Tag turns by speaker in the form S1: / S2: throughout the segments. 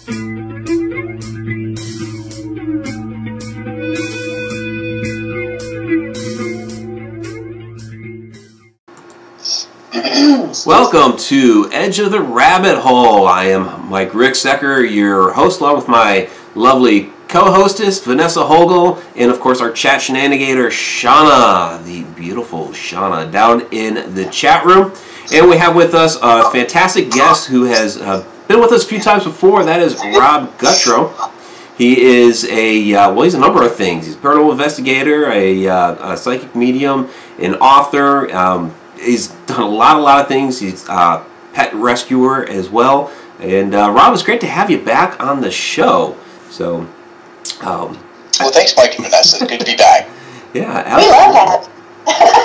S1: Welcome to Edge of the Rabbit Hole. I am Mike Ricksecker, your host, along with my lovely co-hostess, Vanessa Hogel, and of course our chat shenanigator, Shauna, the beautiful Shauna, down in the chat room. And we have with us a fantastic guest who has been with us a few times before. That is Rob Gutro. He is he's a number of things. He's a paranormal investigator, a psychic medium, an author. He's done a lot of things. He's a pet rescuer as well. And Rob, it's great to have you back on the show. So,
S2: well, thanks, Mike and Vanessa. It's good to be back.
S1: Yeah, absolutely.
S3: We love that.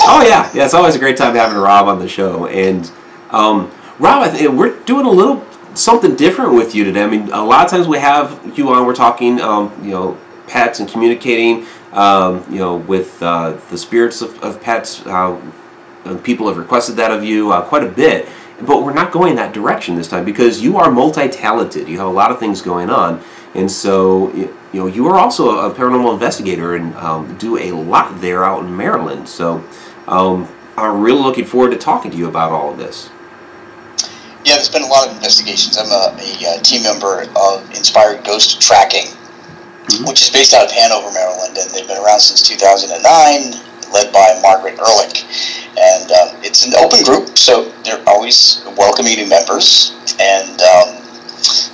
S1: Oh yeah, it's always a great time having Rob on the show. And Rob, I think we're doing a little something different with you today. I mean, a lot of times we have you on. We're talking, pets and communicating, with the spirits of pets. People have requested that of you quite a bit, but we're not going that direction this time because you are multi-talented. You have a lot of things going on, and so you are also a paranormal investigator and do a lot there out in Maryland. So I'm really looking forward to talking to you about all of this.
S2: Yeah, there's been a lot of investigations. I'm a team member of Inspired Ghost Tracking, which is based out of Hanover, Maryland, and they've been around since 2009, led by Margaret Ehrlich. And it's an open group, so they're always welcoming new members, and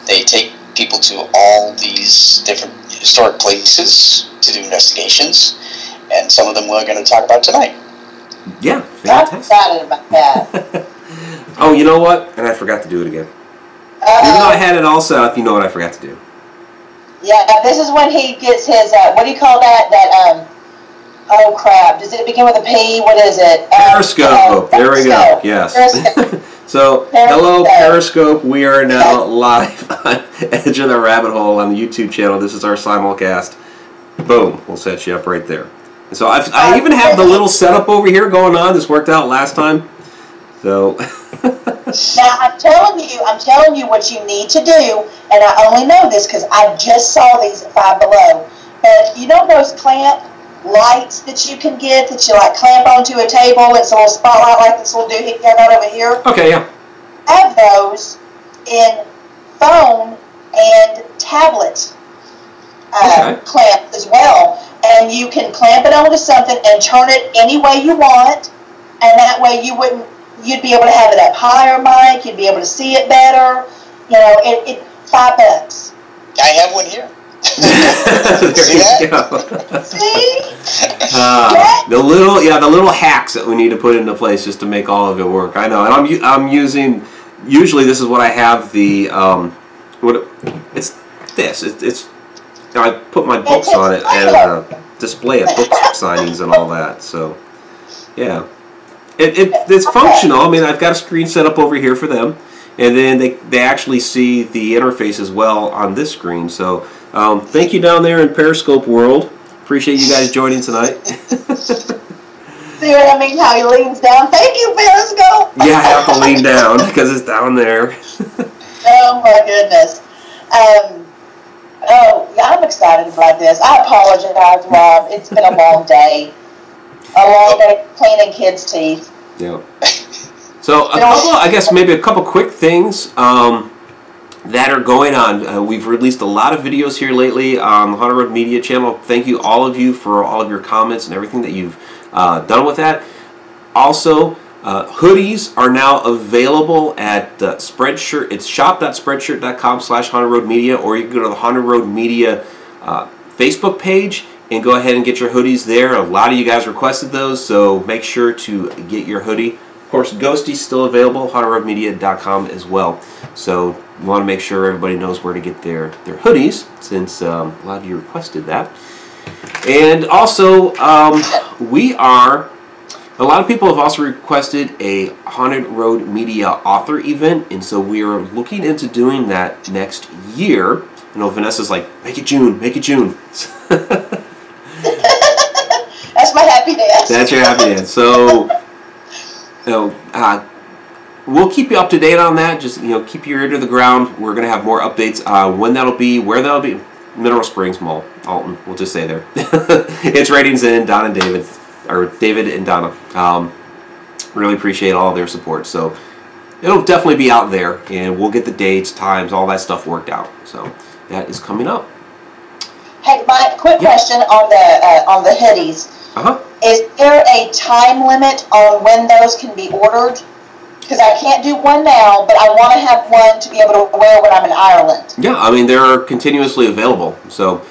S2: they take people to all these different historic places to do investigations, and some of them we're going to talk about tonight.
S1: Yeah,
S3: fantastic. I'm excited about that.
S1: Oh, you know what? And I forgot to do it again. Even though I had it all set up, you know what I forgot to do?
S3: Yeah, this is when he gets his, what do you call that, oh crap, does it begin with a P? What is it?
S1: Periscope. There we go. Yes. So, hello Periscope. We are now live on Edge of the Rabbit Hole on the YouTube channel. This is our simulcast. Boom. We'll set you up right there. And so I even have the little setup over here going on. This worked out last time. So.
S3: Now I'm telling you what you need to do, and I only know this because I just saw these at Five Below. But you know those clamp lights that you can get that you like clamp onto a table and it's a little spotlight like this little doohickey I got over here?
S1: Okay, yeah.
S3: I have those in phone and tablet clamp as well. And you can clamp it onto something and turn it any way you want, and that way you'd be able to have it up higher, Mike, you'd be able to see it better. It $5.
S2: I have one here.
S1: See
S2: that?
S3: See?
S1: The little hacks that we need to put into place just to make all of it work. I know, and I'm using. Usually, this is what I have. It's I put my books on it and display of book signings and all that. So, yeah, it's functional. I mean, I've got a screen set up over here for them, and then they actually see the interface as well on this screen. So. Thank you down there in Periscope world. Appreciate you guys joining tonight.
S3: See what I mean? How he leans down. Thank you, Periscope.
S1: Yeah, I have to lean down because it's down there.
S3: Oh my goodness. I'm excited about this. I apologize, Rob. It's been a long day. A long day cleaning kids' teeth.
S1: Yeah. So maybe a couple quick things. That are going on. We've released a lot of videos here lately on the Haunted Road Media channel. Thank you, all of you, for all of your comments and everything that you've done with that. Also, hoodies are now available at Spreadshirt. It's shop.spreadshirt.com/hauntedroadmedia, or you can go to the Haunted Road Media Facebook page and go ahead and get your hoodies there. A lot of you guys requested those, so make sure to get your hoodie. Of course, Ghosty's still available, hauntedroadmedia.com as well. So we want to make sure everybody knows where to get their hoodies, since a lot of you requested that. And also, a lot of people have also requested a Haunted Road Media author event, and so we are looking into doing that next year. I know Vanessa's like, make it June. That's
S3: my happy dance.
S1: That's your happy dance. So, we'll keep you up to date on that. Just keep your ear to the ground. We're going to have more updates on when that'll be, where that'll be. Mineral Springs Mall, Alton. We'll just say there. It's ratings in Don and David, or David and Donna. Really appreciate all their support. So it'll definitely be out there, and we'll get the dates, times, all that stuff worked out. So that is coming up.
S3: Hey, Mike, quick question on the hoodies. Is there a time limit on when those can be ordered? Because I can't do one now, but I want to have one to be able to wear when I'm in Ireland.
S1: Yeah, I mean, they're continuously available. So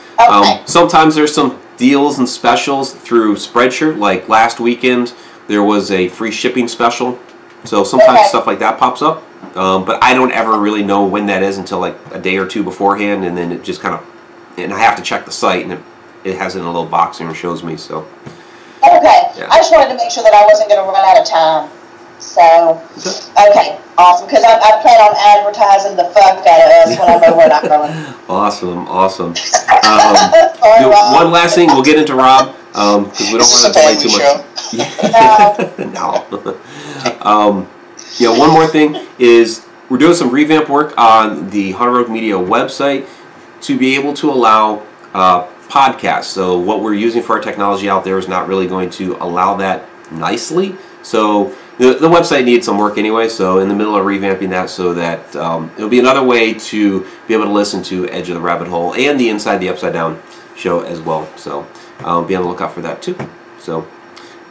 S1: sometimes there's some deals and specials through Spreadshirt. Like last weekend, there was a free shipping special. So sometimes stuff like that pops up. But I don't ever really know when that is until like a day or two beforehand. And then it just kind of, and I have to check the site, and it has it in a little box here and shows me. So.
S3: Okay.
S1: Yeah.
S3: I just wanted to make sure that I wasn't going to run out of time. So, okay, awesome. Because I plan on advertising the fuck out of us when I'm over in Ireland.
S1: Awesome. One last thing, we'll get into Rob because we don't want to delay too much. No. One more thing is we're doing some revamp work on the Haunted Road Media website to be able to allow podcasts. So what we're using for our technology out there is not really going to allow that nicely. So the website needs some work anyway, so in the middle of revamping that so that it'll be another way to be able to listen to Edge of the Rabbit Hole and the Inside the Upside Down show as well. So be on the lookout for that too. So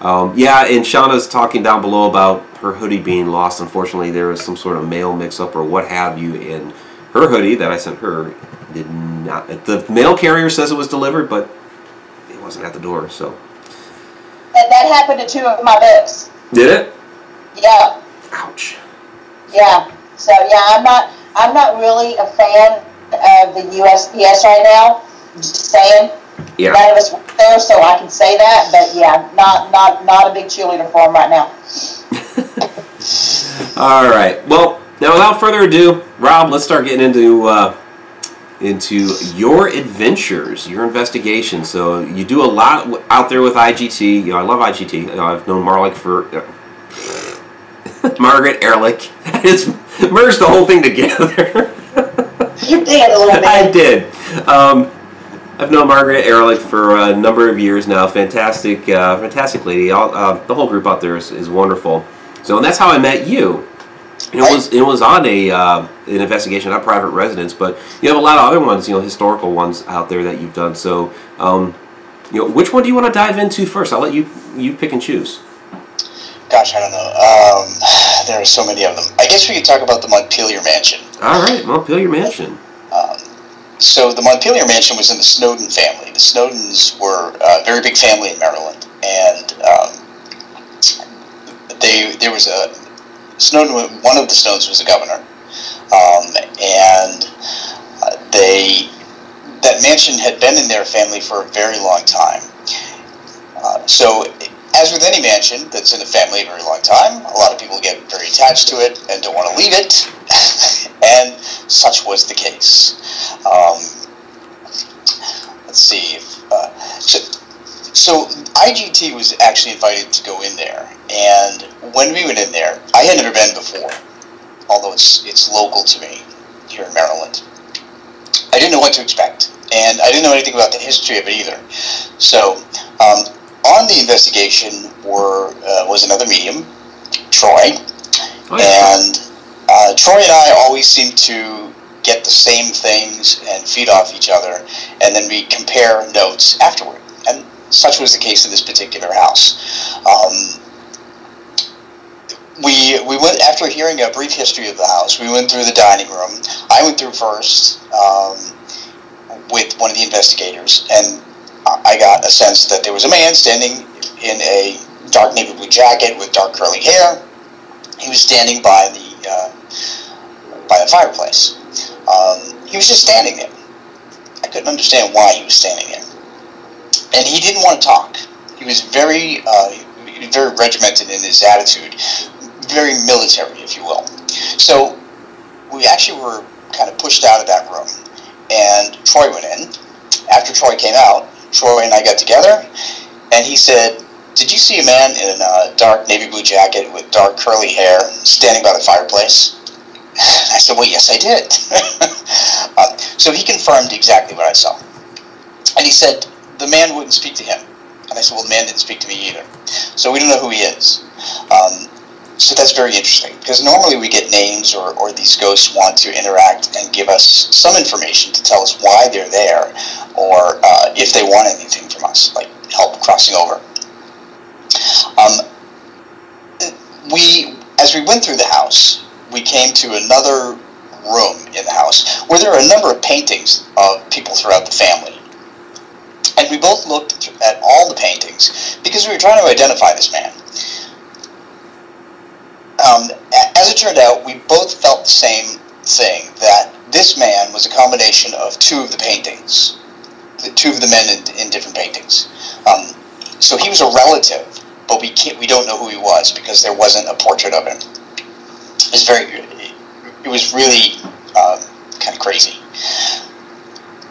S1: and Shauna's talking down below about her hoodie being lost. Unfortunately, there was some sort of mail mix-up or what have you, and her hoodie that I sent her did not. The mail carrier says it was delivered, but it wasn't at the door. So.
S3: And that happened to 2 of my books.
S1: Did it?
S3: Yeah.
S1: Ouch.
S3: Yeah. So I'm not really a fan of the USPS right now. Just saying.
S1: Yeah.
S3: None of us were there, so I can say that. But yeah, not a big cheerleader for them right now.
S1: All right. Well, now without further ado, Rob, let's start getting into your adventures, your investigations. So you do a lot out there with IGT. I love IGT. I've known Margaret Ehrlich. I just merged the whole thing together.
S3: You did a little bit.
S1: I did. I've known Margaret Ehrlich for a number of years now. Fantastic lady. The whole group out there is wonderful. So, and that's how I met you. It was on an investigation, not private residence, but you have a lot of other ones, historical ones out there that you've done. So, which one do you want to dive into first? I'll let you pick and choose.
S2: Gosh, I don't know. There are so many of them. I guess we could talk about the Montpelier Mansion.
S1: All right, Montpelier Mansion.
S2: So the Montpelier Mansion was in the Snowden family. The Snowdens were a very big family in Maryland, and there was a Snowden. One of the Snowdens was a governor, and that mansion had been in their family for a very long time. So, as with any mansion that's in a family a very long time, a lot of people get very attached to it and don't want to leave it, and such was the case. Let's see. So IGT was actually invited to go in there, and when we went in there, I had never been before, although it's local to me here in Maryland. I didn't know what to expect, and I didn't know anything about the history of it either. So, on the investigation was another medium, Troy, and Troy and I always seem to get the same things and feed off each other, and then we compare notes afterward. And such was the case in this particular house. We went, after hearing a brief history of the house, we went through the dining room. I went through first with one of the investigators, and I got a sense that there was a man standing in a dark navy blue jacket with dark curly hair. He was standing by the fireplace. He was just standing there. I couldn't understand why he was standing there. And he didn't want to talk. He was very regimented in his attitude, very military, if you will. So we actually were kind of pushed out of that room, and Troy went in. After Troy came out, Troy and I got together, and he said, did you see a man in a dark navy blue jacket with dark curly hair standing by the fireplace? I said, well, yes, I did. So he confirmed exactly what I saw. And he said, the man wouldn't speak to him. And I said, well, the man didn't speak to me either. So we don't know who he is. So that's very interesting, because normally we get names or these ghosts want to interact and give us some information to tell us why they're there, or if they want anything from us, like help crossing over. As we went through the house, we came to another room in the house where there are a number of paintings of people throughout the family. And we both looked at all the paintings because we were trying to identify this man. As it turned out, we both felt the same thing, that this man was a combination of two of the paintings, the two of the men in different paintings. So he was a relative, but we don't know who he was because there wasn't a portrait of him. It was really kind of crazy.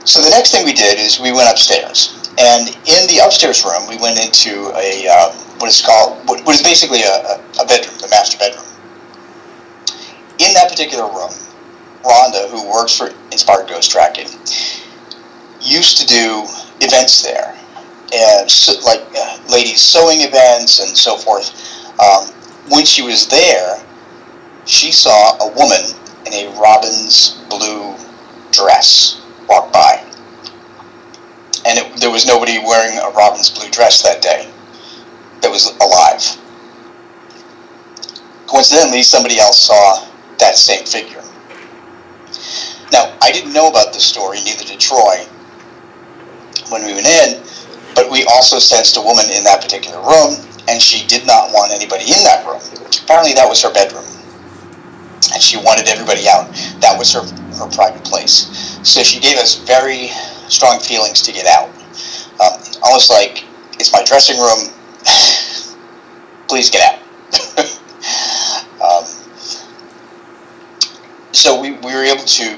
S2: So the next thing we did is we went upstairs, and in the upstairs room we went into what is basically a bedroom, the master bedroom. In that particular room, Rhonda, who works for Inspired Ghost Tracking, used to do events there, and ladies' sewing events and so forth. When she was there, she saw a woman in a robin's blue dress walk by. And there was nobody wearing a robin's blue dress that day that was alive. Coincidentally, somebody else saw that same figure. Now, I didn't know about this story, neither did Troy, when we went in, but we also sensed a woman in that particular room, and she did not want anybody in that room. Apparently that was her bedroom, and she wanted everybody out. That was her private place. So she gave us very strong feelings to get out. Almost like, it's my dressing room, please get out. So we were able to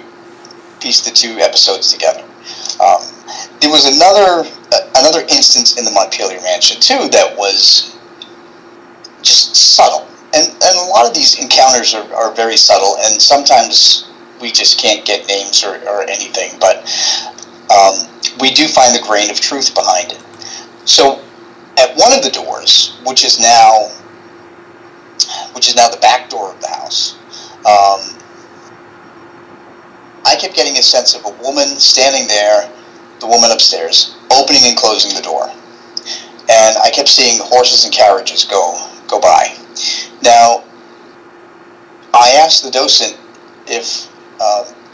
S2: piece the two episodes together. There was another instance in the Montpelier Mansion too that was just subtle, and a lot of these encounters are very subtle, and sometimes we just can't get names or anything, but we do find the grain of truth behind it. So at one of the doors, which is now the back door of the house, I kept getting a sense of a woman standing there, the woman upstairs, opening and closing the door. And I kept seeing horses and carriages go by. Now, I asked the docent if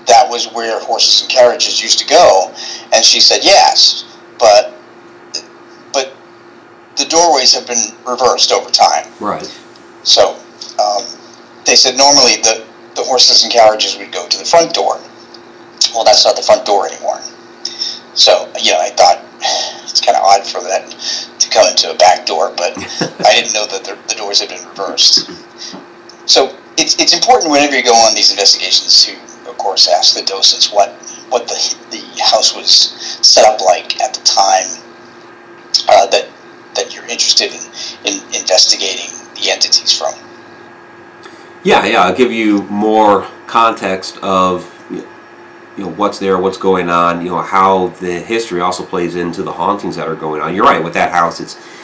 S2: that was where horses and carriages used to go, and she said yes, but the doorways have been reversed over time.
S1: Right.
S2: So they said normally the horses and carriages would go to the front door. Well, that's not the front door anymore. So, I thought it's kind of odd for that to come into a back door, but I didn't know that the doors had been reversed. So it's important whenever you go on these investigations to, of course, ask the docents what the house was set up like at the time that you're interested in investigating the entities from.
S1: Yeah, I'll give you more context of what's there, what's going on, how the history also plays into the hauntings that are going on. You're right, with that house,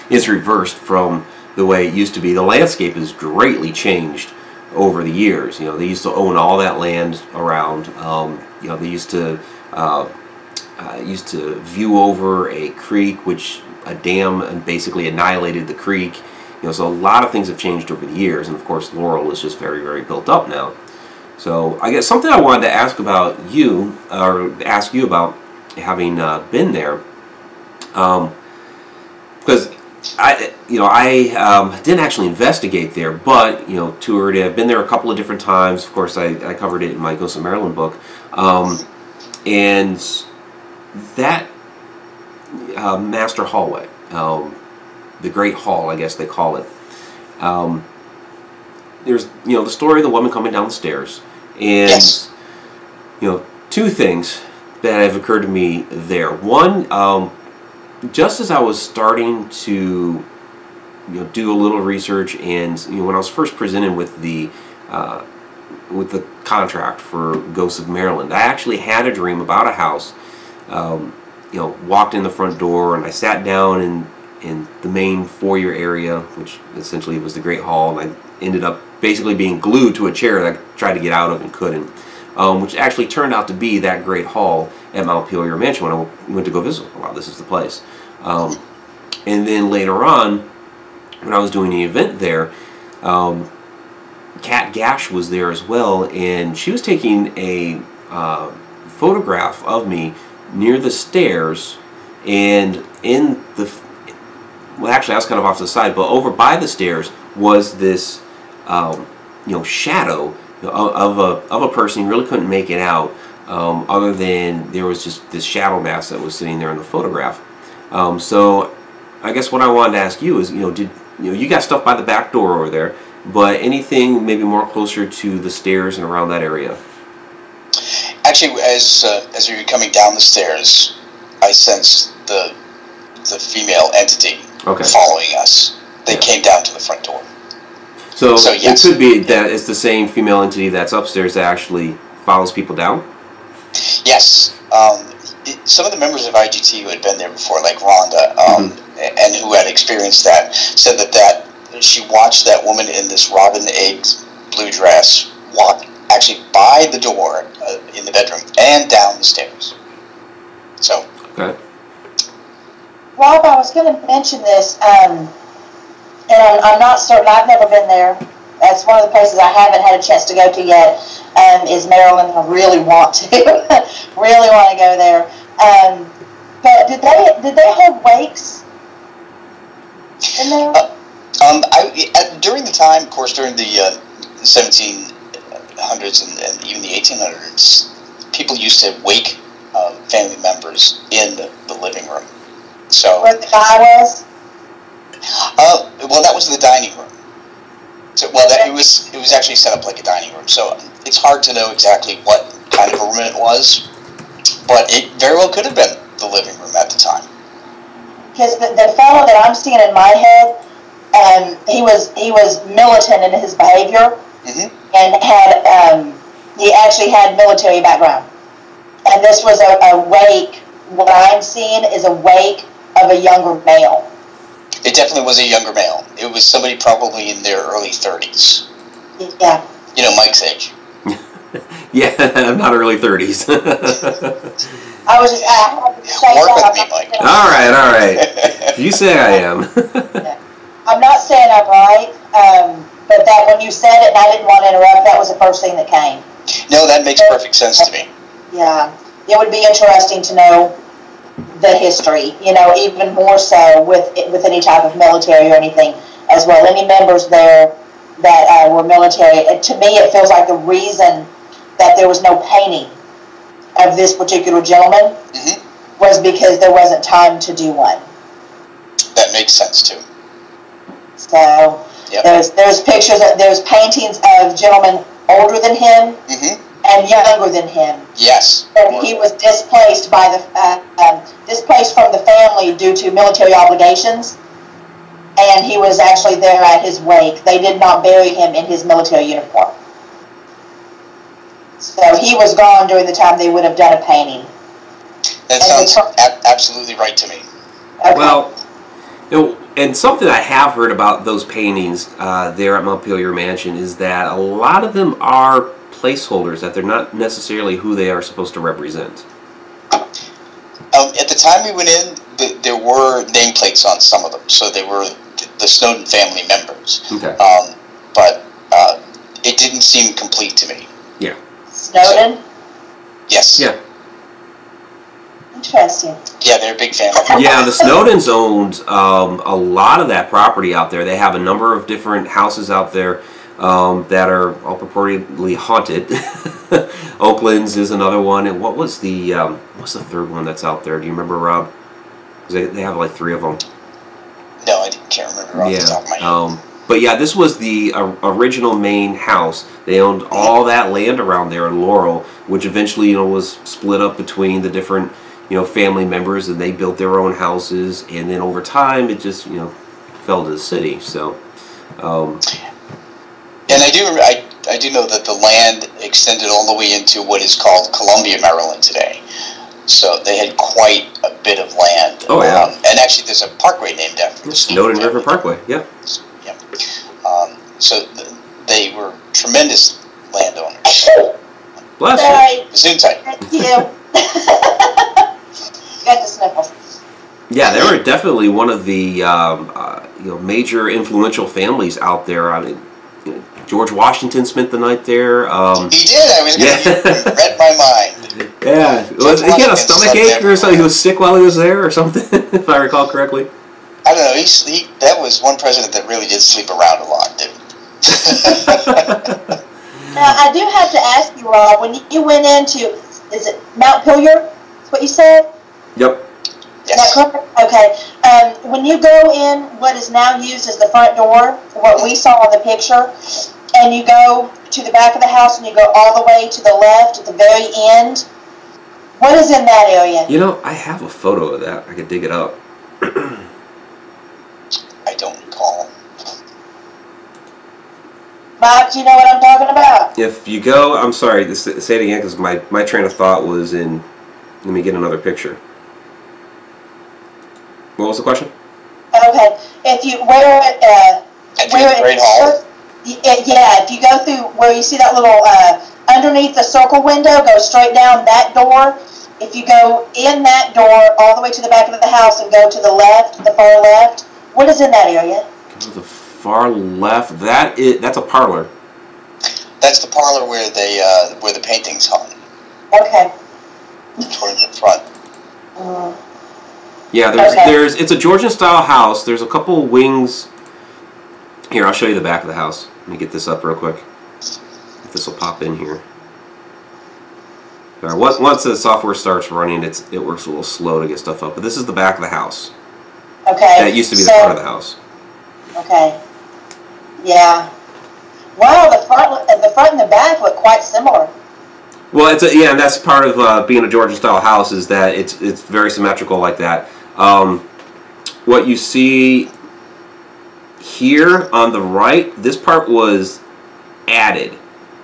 S1: it's reversed from the way it used to be. The landscape has greatly changed over the years. They used to own all that land around. They used to view over a creek, which a dam basically annihilated the creek. So a lot of things have changed over the years, and of course Laurel is just very, very built up now. So I guess something I wanted to ask about you, or ask you about having been there, because I didn't actually investigate there, but toured it. I've been there a couple of different times. Of course, I covered it in my Ghosts of Maryland book, and that master hallway, the Great Hall, I guess they call it. There's the story of the woman coming down the stairs, and
S2: yes.
S1: Two things that have occurred to me there. One, just as I was starting to do a little research, and when I was first presented with the contract for Ghosts of Maryland, I actually had a dream about a house. Walked in the front door, and I sat down in the main foyer area, which essentially was the Great Hall, and I ended up basically being glued to a chair that I tried to get out of and couldn't, which actually turned out to be that Great Hall at Montpelier Mansion when I went to go visit. Wow, this is the place. And then later on, when I was doing the event there, Kat Gash was there as well, and she was taking a photograph of me near the stairs, and actually I was kind of off to the side, but over by the stairs was this shadow of a person. You really couldn't make it out, other than there was just this shadow mass that was sitting there in the photograph. So I guess what I wanted to ask you is, you got stuff by the back door over there, but anything maybe more closer to the stairs and around that area?
S2: Actually, as we were coming down the stairs, I sensed the female entity following us. They came down to the front door. So yes.
S1: It could be that it's the same female entity that's upstairs that actually follows people down?
S2: Yes. Some of the members of IGT who had been there before, like Rhonda, and who had experienced that, said that she watched that woman in this robin eggs blue dress walk actually by the door in the bedroom and down the stairs. So.
S1: Okay.
S3: Rob, I was going to mention this, and I'm not certain. I've never been there. That's one of the places I haven't had a chance to go to yet. Is Maryland. I really want to, really want to go there. But did they hold wakes in there?
S2: During the time, of course, during the 1700s and even the 1800s, people used to wake family members in the living room. So
S3: where the guy was?
S2: Well, that was the dining room. So, it was actually set up like a dining room. So it's hard to know exactly what kind of a room it was, but it very well could have been the living room at the time.
S3: Because the fellow that I'm seeing in my head, he was militant in his behavior, and he actually had military background. And this was a wake. What I'm seeing is a wake of a younger male.
S2: It definitely was a younger male. It was somebody probably in their early 30s.
S3: Yeah.
S2: Mike's age.
S1: Yeah, I'm not early 30s.
S3: I was just
S2: work with me, Mike.
S1: All right. You say I am.
S3: I'm not saying I'm right, but that when you said it and I didn't want to interrupt, that was the first thing that came.
S2: No, that makes perfect sense to me.
S3: Yeah. It would be interesting to know the history, even more so with any type of military or anything as well. Any members there that were military. To me, it feels like the reason that there was no painting of this particular gentleman was because there wasn't time to do one.
S2: That makes sense too.
S3: So there's pictures, there's paintings of gentlemen older than him and younger than him.
S2: Yes.
S3: But he was displaced by displaced from the family due to military obligations, and he was actually there at his wake. They did not bury him in his military uniform. So he was gone during the time they would have done a painting.
S2: That sounds absolutely right to me.
S3: Okay.
S1: Well, and something I have heard about those paintings there at Montpelier Mansion is that a lot of them are placeholders, that they're not necessarily who they are supposed to represent.
S2: At the time we went in, there were nameplates on some of them, so they were the Snowden family members.
S1: Okay.
S2: But it didn't seem complete to me.
S1: Yeah.
S3: Snowden?
S2: So, yes.
S1: Yeah.
S3: Interesting.
S2: Yeah, they're a big family.
S1: Yeah, the Snowdens owned a lot of that property out there. They have a number of different houses out there that are all purportedly haunted. Oakland's is another one, and what's the third one that's out there? Do you remember, Rob? Because they have like 3 of them.
S2: No, I can't remember off the top of my head.
S1: But yeah, this was the original main house. They owned all that land around there in Laurel, which eventually was split up between the different family members, and they built their own houses. And then over time, it just fell to the city. So,
S2: and I do know that the land extended all the way into what is called Columbia, Maryland today. So they had quite a bit of land.
S1: Oh yeah.
S2: And actually, there's a parkway named after the
S1: Snowden River Parkway. Yeah.
S2: Yeah. So they were tremendous landowners.
S1: Bless
S3: Sorry.
S1: you.
S2: Gesundheit.
S3: Thank you. Got the sniffles.
S1: Yeah, they were definitely one of the major influential families out there. I mean, George Washington spent the night there.
S2: He did. I was going to read my mind.
S1: Yeah, he had a stomach ache or something. He was sick while he was there or something, if I recall correctly.
S2: I don't know. That was one president that really did sleep around a lot, didn't he?
S3: Now, I do have to ask you, Rob, when you went into, is it Montpelier? That's what you said?
S1: Yep.
S3: Is that correct? Okay. When you go in what is now used as the front door, what we saw on the picture, and you go to the back of the house and you go all the way to the left at the very end, what is in that area?
S1: You know, I have a photo of that. I could dig it up.
S2: I don't recall.
S3: Mike, do you know what I'm talking about?
S1: If you go, I'm sorry, say it again because my train of thought was in, let me get another picture. What was the question?
S3: Okay. If you,
S2: Great Hall?
S3: Yeah, if you go through where you see that little, underneath the circle window, go straight down that door. If you go in that door all the way to the back of the house and go to the left, the far left, what is in that area?
S1: Go to the far left. That's a parlor.
S2: That's the parlor where the paintings hung.
S3: Okay.
S2: Toward the front.
S1: Yeah, it's a Georgian style house. There's a couple wings. Here, I'll show you the back of the house. Let me get this up real quick. If this will pop in here. All right, once the software starts running, it works a little slow to get stuff up. But this is the back of the house.
S3: Okay.
S1: That used to be the front of the house.
S3: Okay. Yeah. Wow, the front and the back look quite similar.
S1: Well, and that's part of being a Georgian style house is that it's very symmetrical like that. What you see here on the right, this part was added.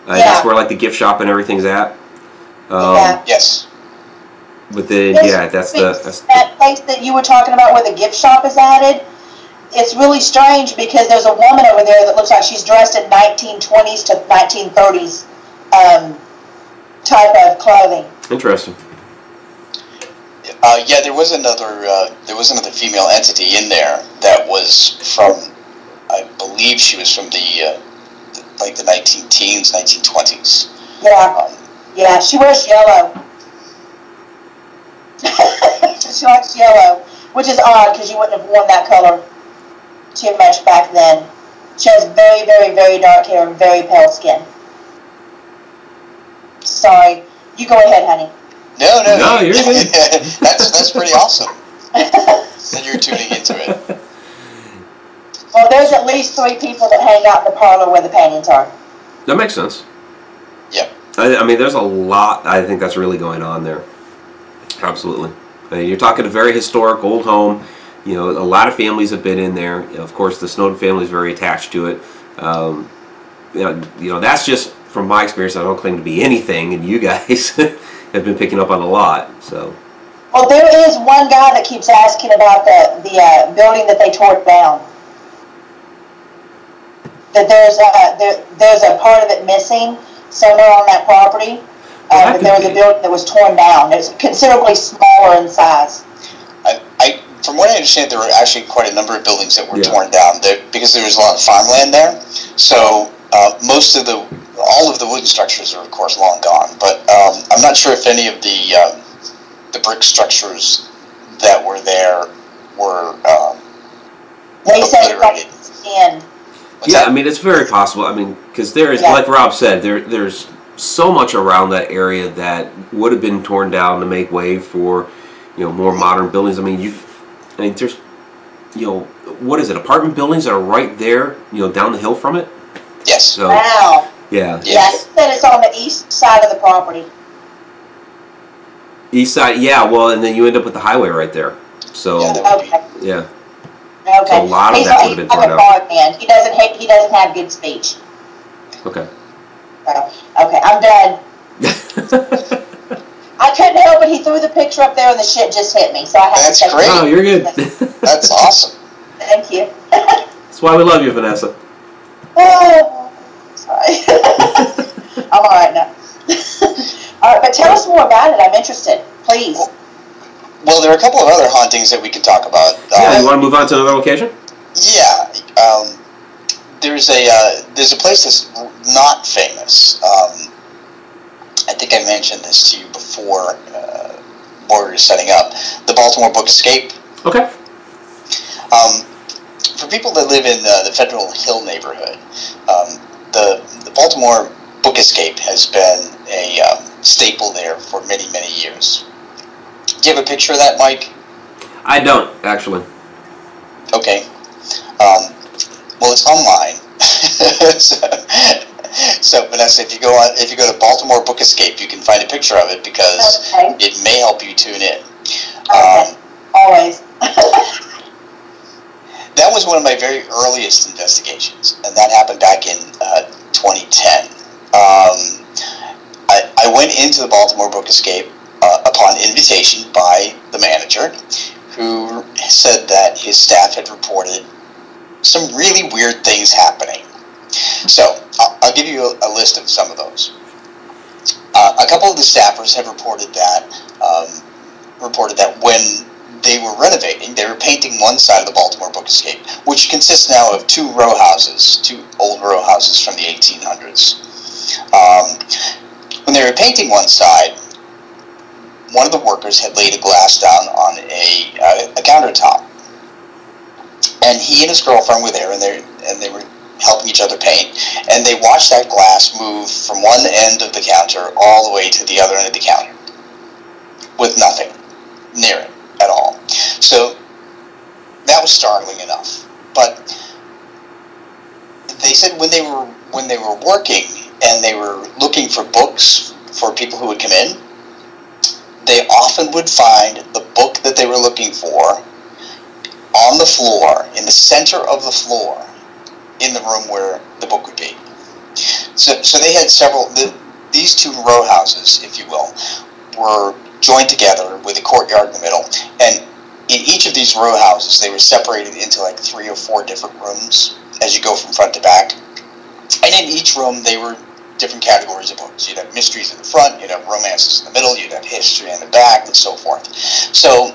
S1: That's where like the gift shop and everything's at.
S2: Yes.
S1: But then, that's
S3: that place that you were talking about where the gift shop is added. It's really strange because there's a woman over there that looks like she's dressed in 1920s to 1930s type of clothing.
S1: Interesting.
S2: There was another female entity in there that was from, I believe she was from the 19-teens, 1920s.
S3: Yeah, she wears yellow. She likes yellow, which is odd because you wouldn't have worn that color too much back then. She has very, very, very dark hair and very pale skin. Sorry. You go ahead, honey.
S2: No,
S1: you're good.
S2: That's pretty awesome. That you're tuning into it.
S3: Well, there's at least 3 people that hang out in the parlor where the paintings are.
S1: That makes sense.
S2: Yeah.
S1: I mean, there's a lot, I think, that's really going on there. Absolutely. I mean, you're talking a very historic old home. A lot of families have been in there. Of course, the Snowden family is very attached to it. That's just from my experience. I don't claim to be anything, and you guys have been picking up on a lot. So.
S3: Well, there is one guy that keeps asking about the building that they tore down. That there's a part of it missing somewhere on that property. But there was a building that was torn down. It's considerably smaller in size.
S2: From what I understand, there were actually quite a number of buildings that were torn down there because there was a lot of farmland there. So all of the wooden structures are, of course, long gone. But I'm not sure if any of the brick structures that were there were
S3: they said obliterated.
S1: I mean, it's very possible. I mean, because there is, like Rob said, there's so much around that area that would have been torn down to make way for, more modern buildings. I mean, there's, what is it? Apartment buildings that are right there, down the hill from it.
S2: Yes.
S1: So,
S3: wow.
S1: Yeah.
S3: Yes. That it's on the east side of the property.
S1: East side, yeah. Well, and then you end up with the highway right there. So,
S3: okay.
S1: Yeah.
S3: Okay.
S1: So a lot of that would have been torn out.
S3: He doesn't have good speech.
S1: Okay.
S3: Okay, I'm done. I couldn't help it. He threw the picture up there and the shit just hit me. So I had to take
S2: great.
S1: Oh, you're good.
S2: That's awesome.
S3: Thank you.
S1: That's why we love you, Vanessa.
S3: Oh, sorry. I'm all right now. All right, but tell us more about it. I'm interested. Please.
S2: Well, there are a couple of other hauntings that we could talk about.
S1: Yeah, you want to move on to another location?
S2: Yeah. There's a place that's not famous. I think I mentioned this to you before we were setting up. The Baltimore Book Escape.
S1: Okay.
S2: For people that live in the Federal Hill neighborhood, the Baltimore Book Escape has been a staple there for many, many years. Do you have a picture of that, Mike?
S1: I don't, actually.
S2: Okay. Well, it's online. So, Vanessa, if you go to Baltimore Book Escape, you can find a picture of it because it may help you tune in.
S3: Always.
S2: That was one of my very earliest investigations, and that happened back in 2010. I went into the Baltimore Book Escape upon invitation by the manager, who said that his staff had reported some really weird things happening. So, I'll give you a list of some of those. A couple of the staffers have reported that when they were renovating, they were painting one side of the Baltimore Book Escape, which consists now of two old row houses from the 1800s. When they were painting one side, one of the workers had laid a glass down on a countertop, and he and his girlfriend were there, and they were helping each other paint, and they watched that glass move from one end of the counter all the way to the other end of the counter with nothing near it at all. So that was startling enough. But they said when they were working and they were looking for books for people who would come in, they often would find the book that they were looking for on the floor, in the center of the floor, in the room where the book would be. So they had these two row houses, if you will, were joined together with a courtyard in the middle, and in each of these row houses they were separated into like 3 or 4 different rooms as you go from front to back, and in each room they were different categories of books. You'd have mysteries in the front, you'd have romances in the middle, you'd have history in the back, and so forth. So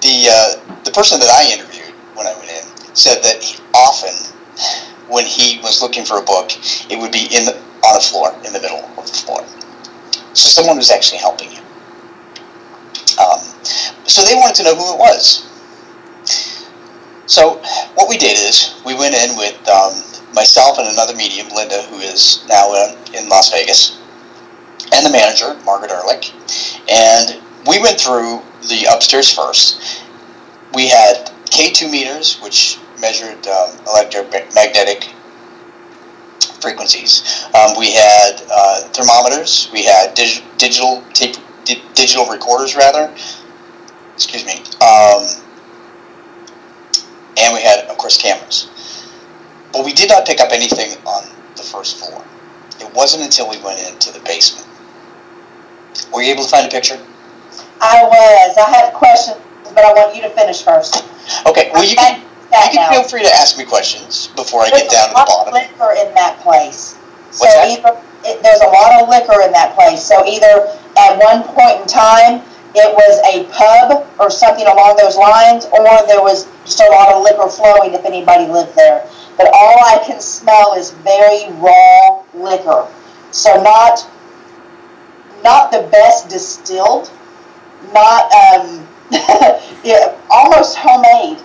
S2: the person that I interviewed when I went in said that often when he was looking for a book, it would be on the floor, in the middle of the floor. So someone was actually helping him. So they wanted to know who it was. So what we did is we went in with myself and another medium, Linda, who is now in Las Vegas, and the manager, Margaret Ehrlich, and we went through the upstairs first. We had K2 meters, which measured electromagnetic frequencies. We had thermometers. We had digital recorders, rather. Excuse me. And we had, of course, cameras. But we did not pick up anything on the first floor. It wasn't until we went into the basement. Were you able to find a picture?
S3: I was. I had questions, but I want you to finish first.
S2: Okay. Well, you can feel free to ask me questions before I get down to the bottom.
S3: There's a lot of liquor in that place.
S2: What's that?
S3: There's a lot of liquor in that place. So either at one point in time it was a pub or something along those lines, or there was just a lot of liquor flowing if anybody lived there. But all I can smell is very raw liquor. So not the best distilled, not almost homemade.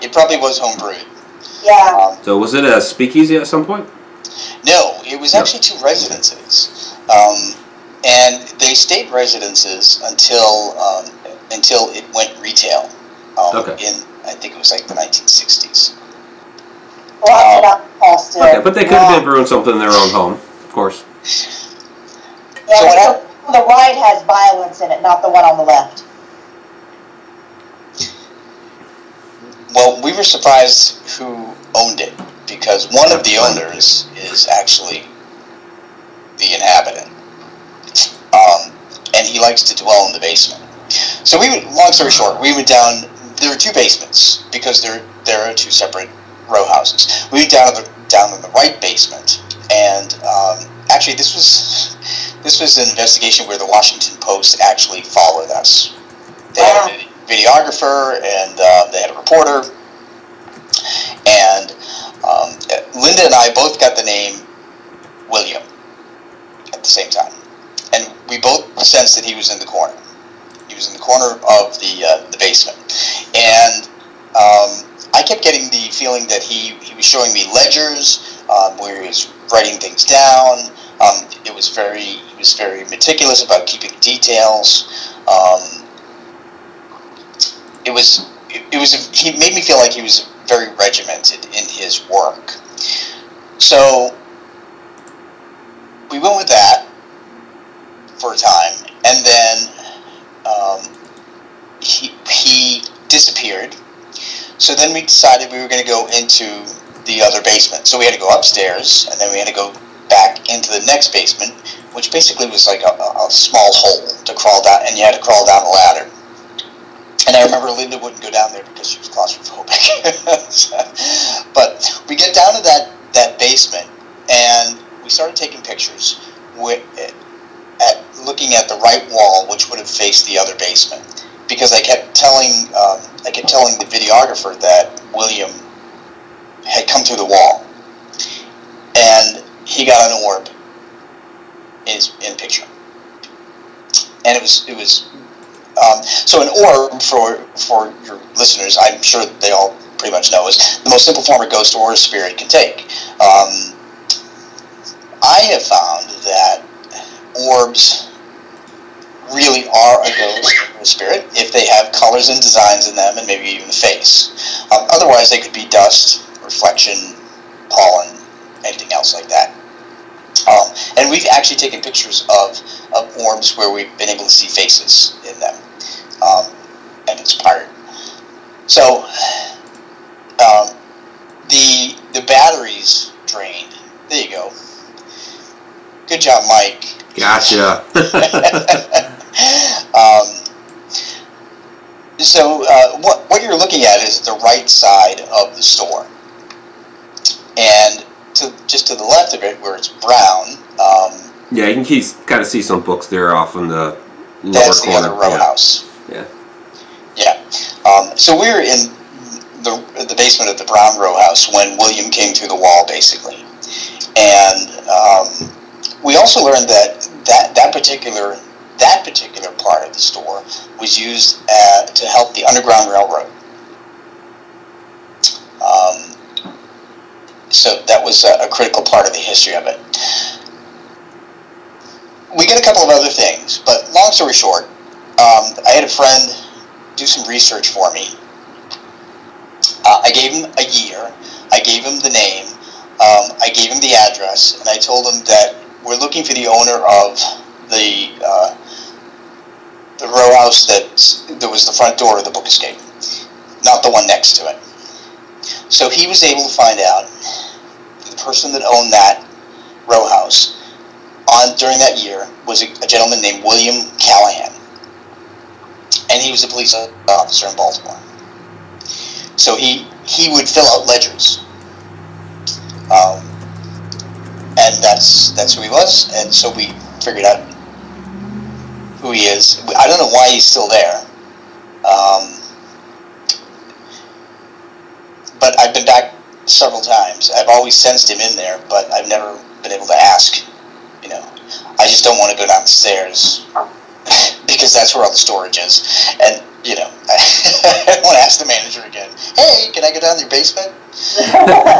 S2: It probably was homebrewed.
S3: Yeah.
S1: So was it a speakeasy at some point?
S2: No, it was actually 2 residences, and they stayed residences until it went retail. In, I think it was like the 1960s.
S1: Okay, but they could have been brewing something in their own home, of course.
S3: Yeah, so the right has violence in it, not the one on the left.
S2: Well, we were surprised who owned it, because one of the owners is actually the inhabitant. And he likes to dwell in the basement. So long story short, we went down. There were two basements because there are two separate row houses. We went down in the right basement, and actually this was an investigation where the Washington Post actually followed us. They had a videographer and they had a reporter, and Linda and I both got the name William at the same time, and we both sensed that he was in the corner. He was in the corner of the basement, and I kept getting the feeling that he was showing me ledgers where he was writing things down. He was very meticulous about keeping details. He made me feel like he was very regimented in his work. So we went with that for a time, and then he disappeared. So then we decided we were going to go into the other basement. So we had to go upstairs, and then we had to go back into the next basement, which basically was like a small hole to crawl down, and you had to crawl down a ladder. And I remember Linda wouldn't go down there because she was claustrophobic. But we get down to that basement, and we started taking pictures looking at the right wall, which would have faced the other basement, because I kept telling the videographer that William had come through the wall, and he got an orb in the picture, and it was so an orb, for your listeners, I'm sure they all pretty much know, is the most simple form a ghost or a spirit can take. I have found that orbs really are a ghost or a spirit if they have colors and designs in them, and maybe even a face. Otherwise, they could be dust, reflection, pollen, anything else like that. And we've actually taken pictures of orbs where we've been able to see faces in them, and inspired. So the batteries drained. There you go. Good job, Mike.
S1: Gotcha.
S2: So what you're looking at is the right side of the store, and just to the left of it, where it's brown.
S1: Yeah, you can kind of see some books there off in the lower
S2: that's the
S1: corner.
S2: other row house.
S1: Yeah.
S2: Yeah. So we were in the basement of the brown row house when William came through the wall, basically, and we also learned that particular part of the store was used to help the Underground Railroad. So that was a critical part of the history of it. We get a couple of other things, but long story short, I had a friend do some research for me. I gave him a year, I gave him the name, I gave him the address, and I told him that we're looking for the owner of the row house that was the front door of the book escape, not the one next to it. So he was able to find out the person that owned that row house during that year was a gentleman named William Callahan, and he was a police officer in Baltimore. So he would fill out ledgers, and that's who he was. And so we figured out who he is. I don't know why he's still there, but I've been back several times. I've always sensed him in there, but I've never been able to ask. I just don't want to go down the stairs because that's where all the storage is, and I don't want to ask the manager again. Hey, can I go down to your basement?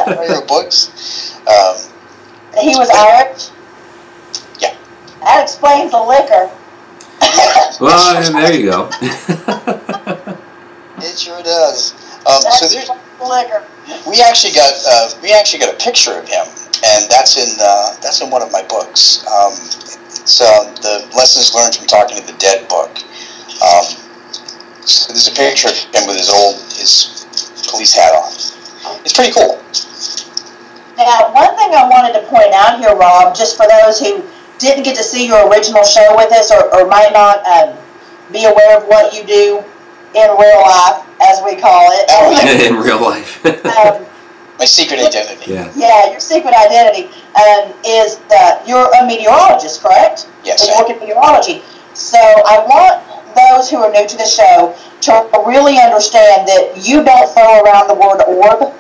S2: Are your books?
S3: He was Irish?
S2: Yeah.
S3: That explains the liquor.
S1: Well, there you go.
S2: It sure does. So there's
S3: liquor.
S2: we actually got a picture of him, and that's in one of my books. It's the Lessons Learned from Talking to the Dead book. So there's a picture of him with his police hat on. It's pretty cool.
S3: Now, one thing I wanted to point out here, Rob, just for those who didn't get to see your original show with us or might not be aware of what you do in real life, as we call it.
S1: In real life.
S2: My secret identity.
S3: Yeah, your secret identity is that you're a meteorologist, correct?
S2: Yes.
S3: You work in meteorology. So I want those who are new to the show to really understand that you don't throw around the word orb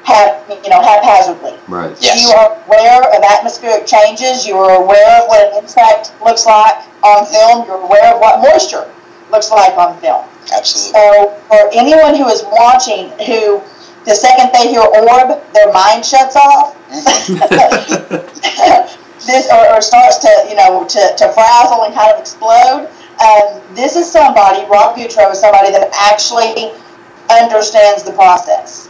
S3: haphazardly.
S1: Right.
S2: Yes.
S3: You are aware of atmospheric changes. You are aware of what an insect looks like on film. You're aware of what moisture looks like on film.
S2: Absolutely.
S3: So for anyone who is watching who the second they hear orb, their mind shuts off. This or starts to frazzle and kind of explode. This is somebody, Rob Gutro is somebody that actually understands the process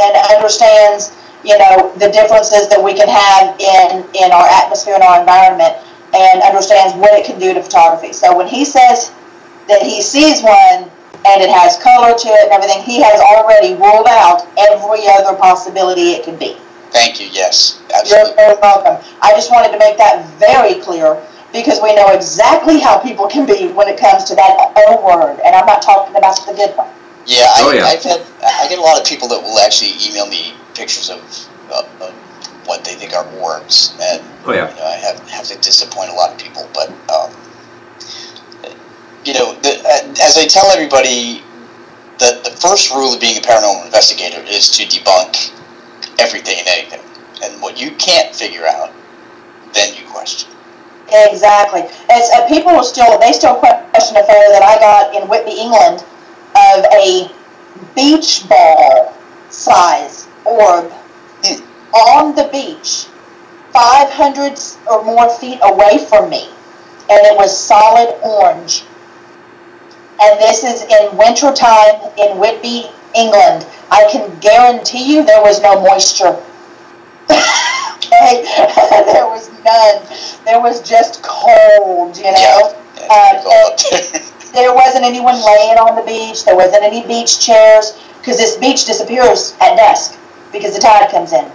S3: and understands, the differences that we can have in our atmosphere and our environment, and understands what it can do to photography. So when he says that he sees one and it has color to it and everything, he has already ruled out every other possibility it could be.
S2: Thank you, yes. Absolutely.
S3: You're very welcome. I just wanted to make that very clear because we know exactly how people can be when it comes to that O word, and I'm not talking about the good one.
S2: Yeah, I get a lot of people that will actually email me pictures of what they think are orbs, and I have to disappoint a lot of people. But as I tell everybody, the first rule of being a paranormal investigator is to debunk everything and anything, and what you can't figure out, then you question.
S3: Exactly. As people still question a photo that I got in Whitby, England, of a beach ball size orb on the beach, 500 or more feet away from me, and it was solid orange. And this is in winter time in Whitby, England. I can guarantee you there was no moisture. Okay? There was none. There was just cold, there wasn't anyone laying on the beach. There wasn't any beach chairs, because this beach disappears at dusk because the tide comes in.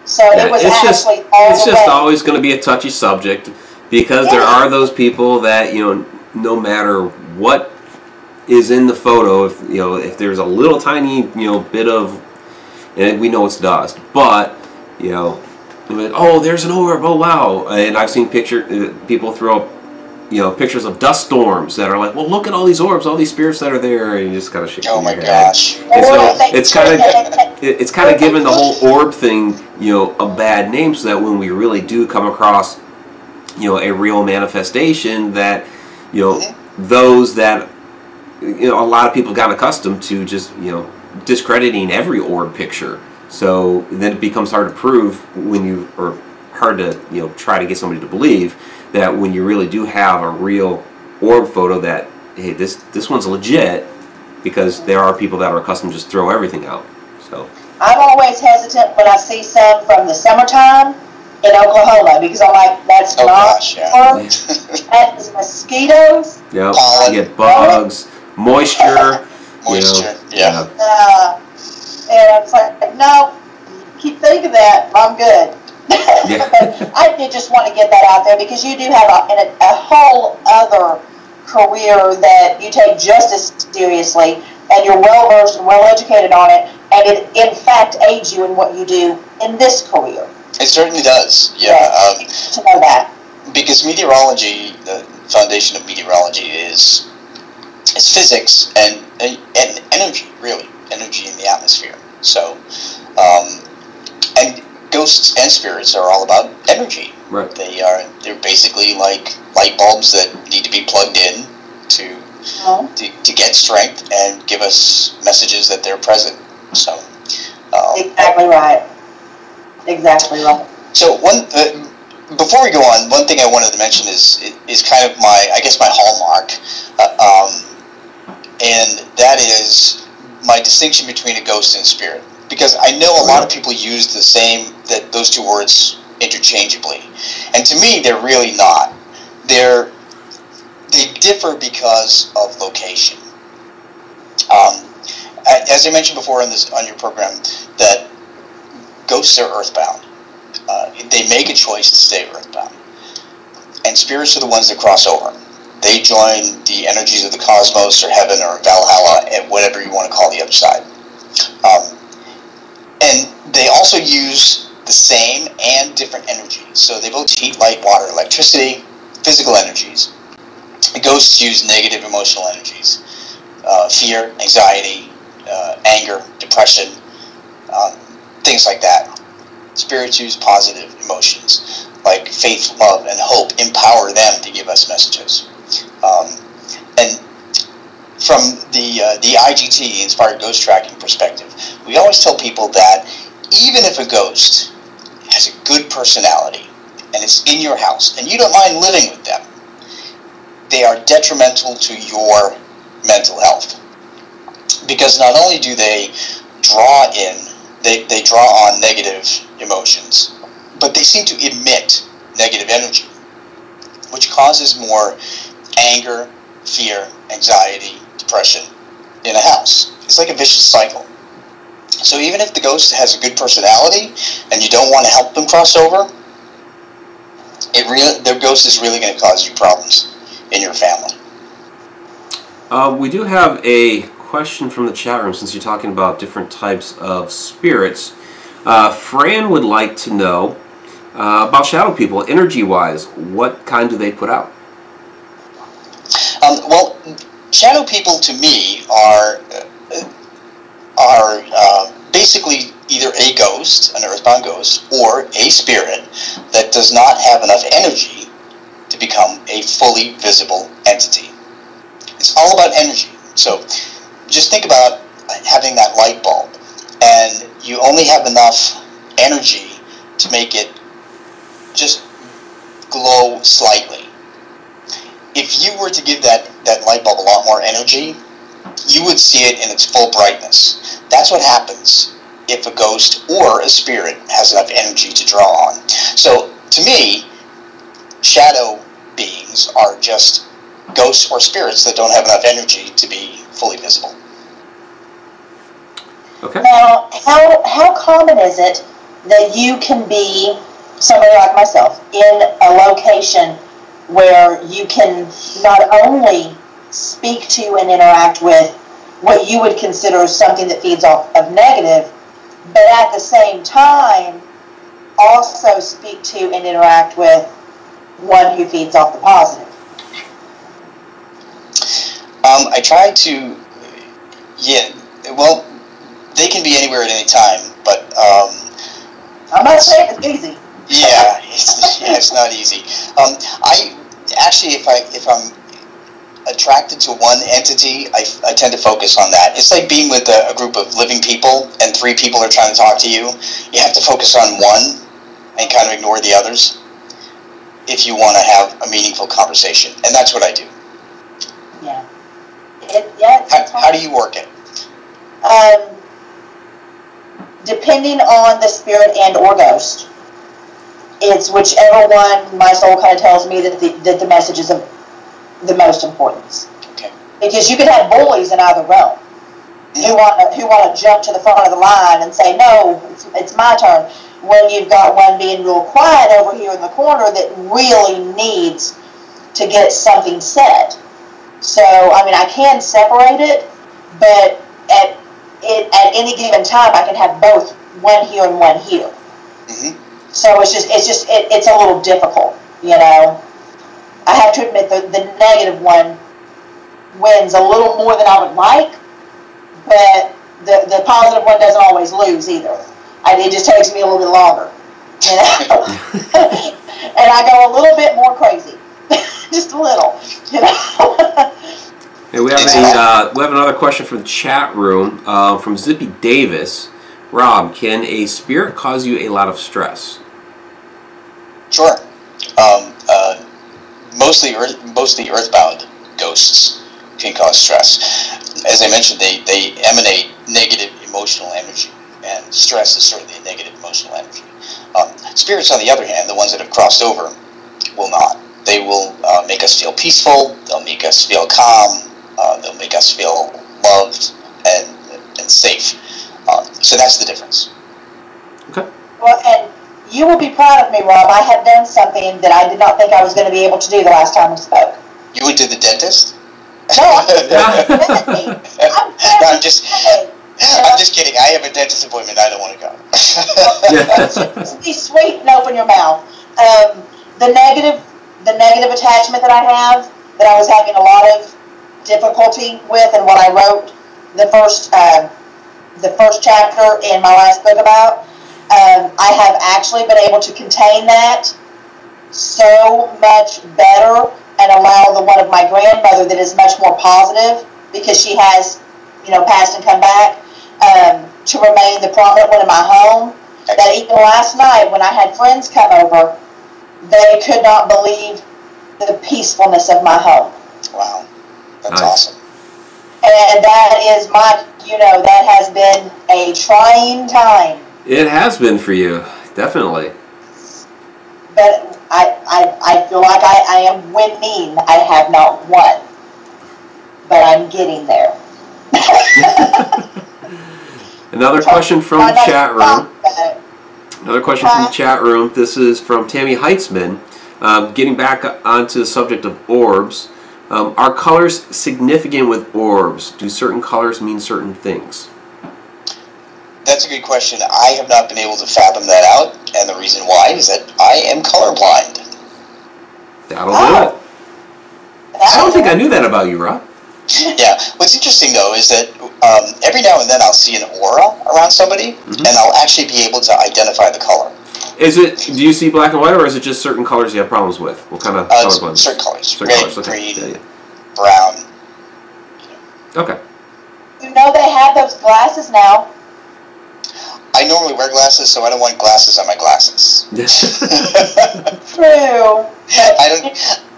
S3: So it was actually
S1: It's just always going to be a touchy subject, because there are those people that, no matter what is in the photo, if there's a little tiny, bit of, and we know it's dust, but, oh, there's an orb, oh wow. And I've seen people throw up, pictures of dust storms that are like, well, look at all these orbs, all these spirits that are there, and you just kind of shake your head.
S2: Gosh.
S1: And so it's kind of given the whole orb thing, a bad name, so that when we really do come across, a real manifestation, that, those that, a lot of people got accustomed to just, discrediting every orb picture. So then it becomes hard to prove or hard to, try to get somebody to believe that when you really do have a real orb photo, that, hey, this one's legit, because there are people that are accustomed to just throw everything out. So
S3: I'm always hesitant when I see some from the summertime in Oklahoma, because I'm like, that's not orb. That is mosquitoes.
S1: Yep. You get bugs, moisture.
S2: Yeah.
S3: And I was like, no, keep thinking that, I'm good.
S1: Yeah.
S3: But I did just want to get that out there, because you do have a whole other career that you take just as seriously, and you're well versed and well educated on it, and it in fact aids you in what you do in this career.
S2: It certainly does. Yeah.
S3: Yes, to know that.
S2: Because meteorology, the foundation of meteorology is physics and energy, really, energy in the atmosphere. So, and ghosts and spirits are all about energy.
S1: Right.
S2: They're basically like light bulbs that need to be plugged in to get strength and give us messages that they're present. So,
S3: exactly right. Exactly right.
S2: So before we go on, one thing I wanted to mention is kind of my hallmark, and that is my distinction between a ghost and a spirit. Because I know a lot of people use those two words interchangeably, and to me they're really not. They differ because of location. as I mentioned before on your program, that ghosts are earthbound. They make a choice to stay earthbound. And spirits are the ones that cross over. They join the energies of the cosmos or heaven or Valhalla and whatever you want to call the other side. And they also use the same and different energies. So they both heat, light, water, electricity, physical energies. The ghosts use negative emotional energies. Fear, anxiety, anger, depression, things like that. Spirits use positive emotions like faith, love, and hope, empower them to give us messages. And from the IGT, Inspired Ghost Tracking perspective, we always tell people that even if a ghost has a good personality and it's in your house and you don't mind living with them, they are detrimental to your mental health. Because not only do they draw on negative emotions, but they seem to emit negative energy, which causes more anger, fear, anxiety, depression in a house. It's like a vicious cycle. So even if the ghost has a good personality and you don't want to help them cross over, the ghost is really going to cause you problems in your family.
S1: We do have a question from the chat room, since you're talking about different types of spirits. Fran would like to know about shadow people, energy-wise. What kind do they put out?
S2: Well, shadow people to me are basically either a ghost, an earthbound ghost, or a spirit that does not have enough energy to become a fully visible entity. It's all about energy. So just think about having that light bulb, and you only have enough energy to make it just glow slightly. If you were to give that light bulb a lot more energy, you would see it in its full brightness. That's what happens if a ghost or a spirit has enough energy to draw on. So, to me, shadow beings are just ghosts or spirits that don't have enough energy to be fully visible.
S1: Okay.
S3: Now, how common is it that you can be somebody like myself in a location where you can not only speak to and interact with what you would consider something that feeds off of negative, but at the same time also speak to and interact with one who feeds off the positive?
S2: I try to, well, they can be anywhere at any time, but
S3: I'm not saying it's easy.
S2: Yeah, it's not easy. I actually, if I'm attracted to one entity, I tend to focus on that. It's like being with a group of living people and 3 people are trying to talk to you. You have to focus on one and kind of ignore the others if you want to have a meaningful conversation. And that's what I do.
S3: Yeah.
S2: How do you work it?
S3: Depending on the spirit and or ghost, it's whichever one my soul kind of tells me that the message is of the most importance.
S2: Okay.
S3: Because you could have bullies in either realm who want to jump to the front of the line and say, no, it's my turn, when you've got one being real quiet over here in the corner that really needs to get something said. So, I mean, I can separate it, but at any given time, I can have both, one here and one here.
S2: Mm-hmm.
S3: So it's a little difficult, you know. I have to admit the negative one wins a little more than I would like, but the positive one doesn't always lose either. It just takes me a little bit longer, you know. And I go a little bit more crazy, just a little, you know.
S1: Hey, we have another question from the chat room from Zippy Davis. Rob, can a spirit cause you a lot of stress?
S2: Sure. Mostly earthbound ghosts can cause stress. As I mentioned, they emanate negative emotional energy, and stress is certainly a negative emotional energy. Spirits, on the other hand, the ones that have crossed over, will not. They will make us feel peaceful. They'll make us feel calm. They'll make us feel loved and and safe. So that's the difference.
S1: Okay.
S3: Well, and you will be proud of me, Rob. I have done something that I did not think I was going to be able to do the last time we spoke.
S2: You went to the dentist?
S3: No, I'm
S2: just kidding. I have a dentist appointment. I don't want to go.
S3: Just be sweet and open your mouth. The negative attachment that I have, that I was having a lot of difficulty with, and what I wrote the first chapter in my last book about, I have actually been able to contain that so much better and allow the one of my grandmother that is much more positive, because she has, passed and come back, to remain the prominent one in my home. That even last night when I had friends come over, they could not believe the peacefulness of my home.
S2: Wow. That's
S1: nice.
S2: Awesome.
S3: And that is that has been a trying time.
S1: It has been for you, definitely.
S3: But I feel like I am winning. I have not won, but I'm getting there.
S1: Another question from the chat room. This is from Tammy Heitzman. Getting back onto the subject of orbs. Are colors significant with orbs? Do certain colors mean certain things?
S2: That's a good question. I have not been able to fathom that out, and the reason why is that I am colorblind.
S1: That'll do it. I don't think I knew that about you, Rob.
S2: Yeah. What's interesting, though, is that every now and then I'll see an aura around somebody, and I'll actually be able to identify the color. Do
S1: you see black and white, or is it just certain colors you have problems with? What kind of color blends?
S2: Certain colors.
S1: Certain
S2: Red,
S1: colors. Okay.
S2: green, brown.
S1: Okay.
S3: They have those glasses now.
S2: I normally wear glasses, so I don't want glasses on my glasses.
S3: True.
S2: I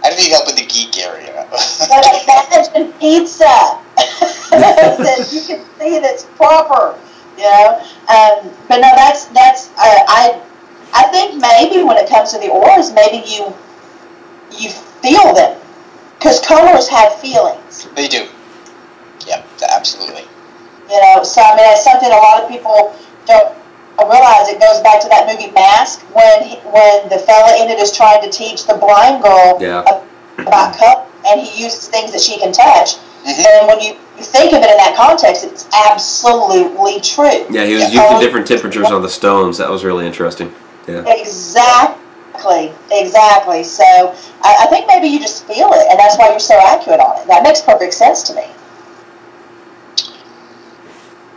S2: don't need help in the geek area.
S3: But imagine pizza that you can see that's proper, But no, that's I think maybe when it comes to the auras, maybe you feel them, because colors have feelings.
S2: They do. Yeah, absolutely.
S3: So I mean, it's something a lot of people don't realize. It goes back to that movie Mask, when the fella in it is trying to teach the blind girl about color, and he uses things that she can touch. And when you think of it in that context, it's absolutely true.
S1: Yeah, he was using different temperatures on the stones. That was really interesting. Yeah.
S3: Exactly. So I think maybe you just feel it, and that's why you're so accurate on it. That makes perfect sense to me.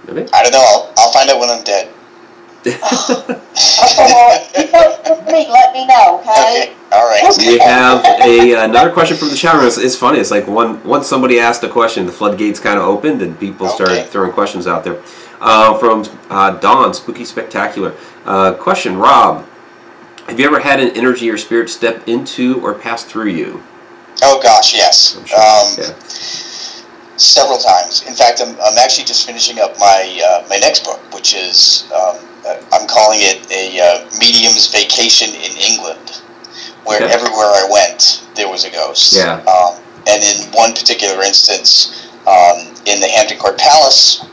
S1: Really?
S2: I don't know. I'll find out when I'm dead.
S3: Okay, well, let me know, okay?
S2: All right.
S1: We have another question from the chat room. It's funny. It's like once somebody asked a question, the floodgates kind of opened and people started throwing questions out there. From Dawn, Spooky Spectacular. Question, Rob. Have you ever had an energy or spirit step into or pass through you?
S2: Oh, gosh, yes.
S1: I'm sure.
S2: Several times. In fact, I'm actually just finishing up my next book, which is, I'm calling it a medium's vacation in England, where everywhere I went, there was a ghost.
S1: Yeah.
S2: And in one particular instance, in the Hampton Court Palace,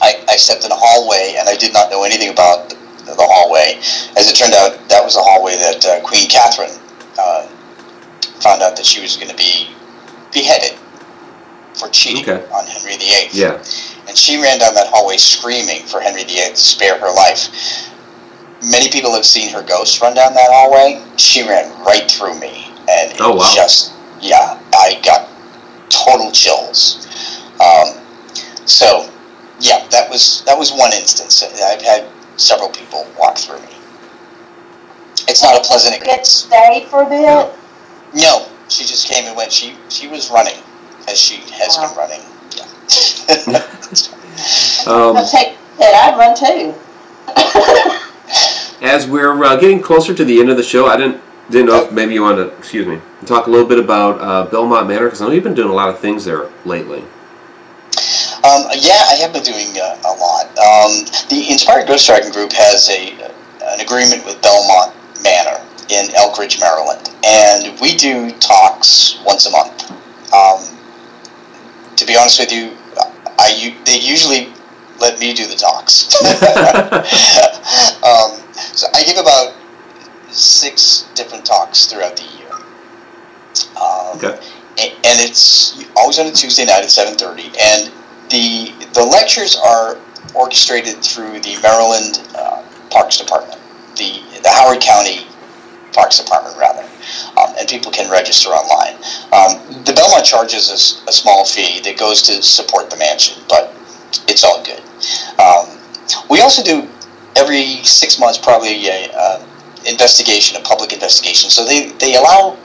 S2: I stepped in a hallway, and I did not know anything about the hallway. As it turned out, that was the hallway that Queen Catherine found out that she was going to be beheaded for cheating on Henry VIII.
S1: Yeah.
S2: And she ran down that hallway screaming for Henry VIII to spare her life. Many people have seen her ghost run down that hallway. She ran right through me, and I got total chills. That was one instance. I've had several people walk through me. It's not a pleasant experience.
S3: Stayed for a bit?
S2: No, she just came and went. She was running, as she has been running.
S3: I'd run too.
S1: As we're getting closer to the end of the show, I didn't know if maybe you wanted to, talk a little bit about Belmont Manor, because I know you've been doing a lot of things there lately.
S2: I have been doing a lot. The Inspired Ghost Tracking Group has an agreement with Belmont Manor in Elk Ridge, Maryland, and we do talks once a month. To be honest with you, they usually let me do the talks. So I give about 6 different talks throughout the year.
S1: Okay.
S2: And it's always on a Tuesday night at 7:30. And the lectures are orchestrated through the Maryland Parks Department, the Howard County Parks Department, rather. And people can register online. The Belmont charges a small fee that goes to support the mansion, but it's all good. We also do every 6 months probably a investigation, a public investigation. So they allow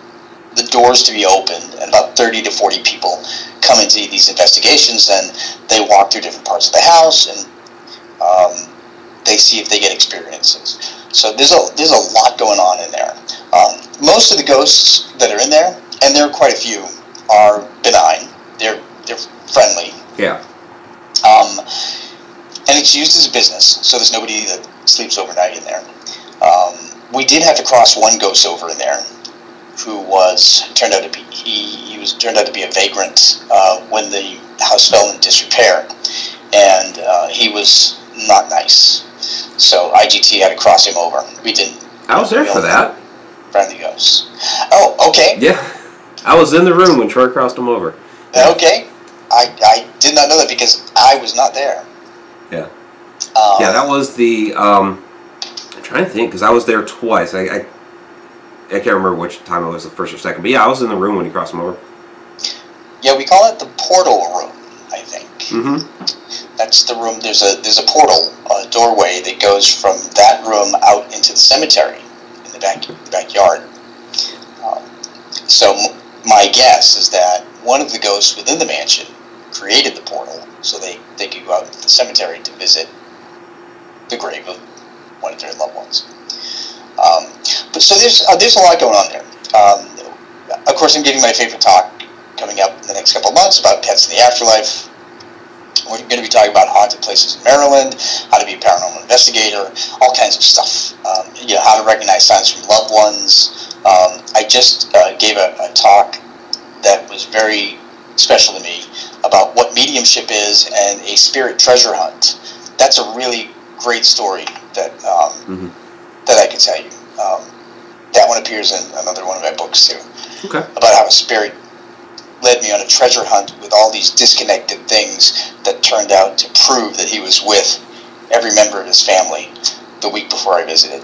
S2: the doors to be opened, and about 30 to 40 people come into these investigations, and they walk through different parts of the house, and they see if they get experiences. So there's a lot going on in there. Most of the ghosts that are in there, and there are quite a few, are benign. They're friendly.
S1: Yeah.
S2: And it's used as a business, so there's nobody that sleeps overnight in there. We did have to cross one ghost over in there, who turned out to be a vagrant when the house fell in disrepair, and he was not nice. So IGT had to cross him over. We didn't.
S1: I was there for that.
S2: Friendly ghosts. Oh, okay.
S1: Yeah, I was in the room when Troy crossed him over.
S2: Okay, I did not know that because I was not there.
S1: Yeah. Yeah, that was the. I'm trying to think because I was there twice. I can't remember which time it was, the first or second. But yeah, I was in the room when he crossed him over.
S2: Yeah, we call it the portal room, I think.
S1: Mm-hmm.
S2: That's the room. There's a portal, a doorway that goes from that room out into the cemetery in the backyard. So my guess is that one of the ghosts within the mansion created the portal so they could go out into the cemetery to visit the grave of one of their loved ones. But so there's a lot going on there. Of course, I'm giving my favorite talk coming up in the next couple of months about pets in the afterlife. We're going to be talking about haunted places in Maryland, how to be a paranormal investigator, all kinds of stuff. How to recognize signs from loved ones. I just gave a talk that was very special to me about what mediumship is and a spirit treasure hunt. That's a really great story that that I could tell you. That one appears in another one of my books too.
S1: Okay.
S2: About how a spirit led me on a treasure hunt with all these disconnected things that turned out to prove that he was with every member of his family the week before I visited.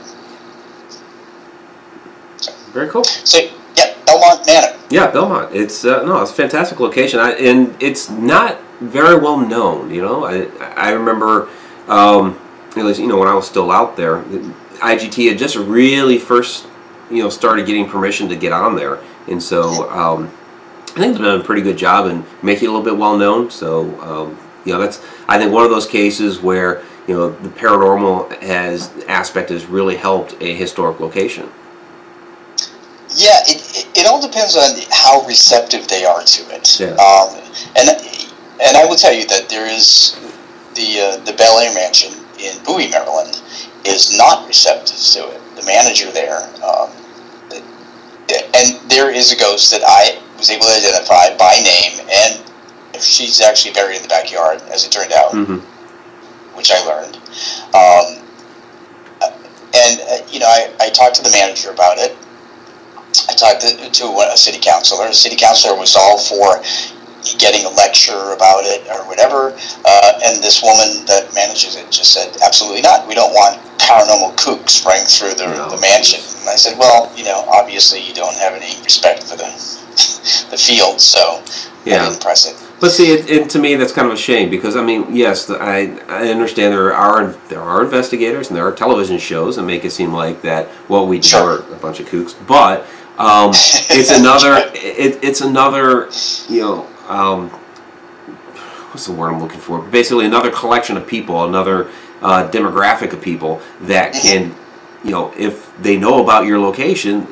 S2: So,
S1: very cool.
S2: So, yeah, Belmont Manor.
S1: Yeah, Belmont. It's it's a fantastic location, and it's not very well known. I remember, at least when I was still out there, IGT had just really first started getting permission to get on there, and so I think they've done a pretty good job in making it a little bit well known. So that's, I think, one of those cases where the paranormal aspect has really helped a historic location.
S2: Yeah, it all depends on how receptive they are to it.
S1: Yeah.
S2: And I will tell you that there is the Montpelier Mansion in Bowie, Maryland, is not receptive to it. The manager there, and there is a ghost that I was able to identify by name, and she's actually buried in the backyard, as it turned out, which I learned. I talked to the manager about it. I talked to a city councilor. The city councilor was all for getting a lecture about it or whatever, and this woman that manages it just said, absolutely not. We don't want paranormal kooks running through the mansion. And I said, well, obviously you don't have any respect for the field, so I didn't press it.
S1: But see, and to me, that's kind of a shame because yes, I understand there are investigators and there are television shows that make it seem like that what we do are a bunch of kooks, but it's another what's the word I'm looking for? Basically, another collection of people, another demographic of people that can. If they know about your location,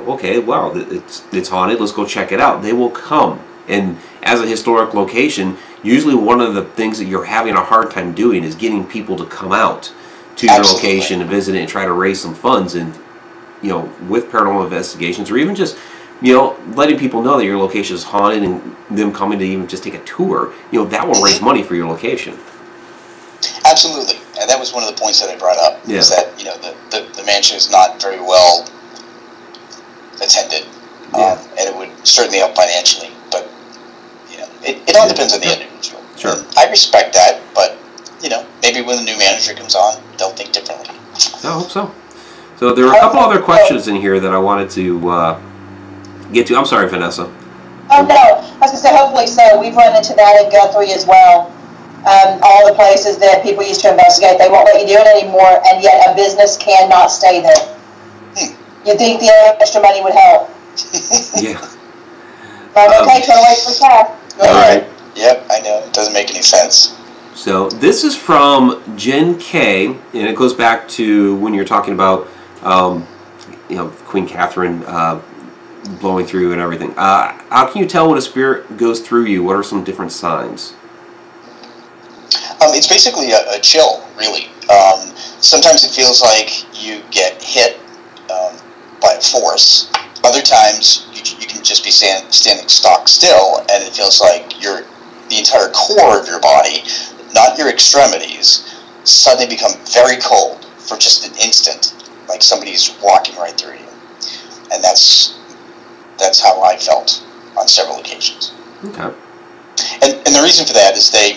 S1: okay, wow, it's haunted, let's go check it out. They will come. And as a historic location, usually one of the things that you're having a hard time doing is getting people to come out to your location and visit it and try to raise some funds. And, with paranormal investigations, or even just, letting people know that your location is haunted and them coming to even just take a tour, that will raise money for your location.
S2: Absolutely, and that was one of the points that I brought up.
S1: Yeah.
S2: Is that the mansion is not very well attended, and it would certainly help financially. But it all depends on the individual.
S1: Sure.
S2: And I respect that, but maybe when the new manager comes on, they'll think differently.
S1: I hope so. So there were a couple other questions in here that I wanted to get to. I'm sorry, Vanessa.
S3: Oh no, I was going to say hopefully so. We've run into that in Guthrie as well. All the places that people used to investigate, they won't let you do it anymore, and yet a business cannot stay there. You'd think the extra money would help.
S1: Yeah.
S3: Okay, trying to wait for cash. Go ahead.
S1: Right.
S2: Yep, I know. It doesn't make any sense.
S1: So this is from Jen K, and it goes back to when you're talking about, Queen Catherine blowing through and everything. How can you tell when a spirit goes through you? What are some different signs?
S2: It's basically a chill, really. Sometimes it feels like you get hit by a force. Other times you can just be standing stock still, and it feels like the entire core of your body, not your extremities, suddenly become very cold for just an instant, like somebody's walking right through you. And that's how I felt on several occasions.
S1: Okay.
S2: And the reason for that is they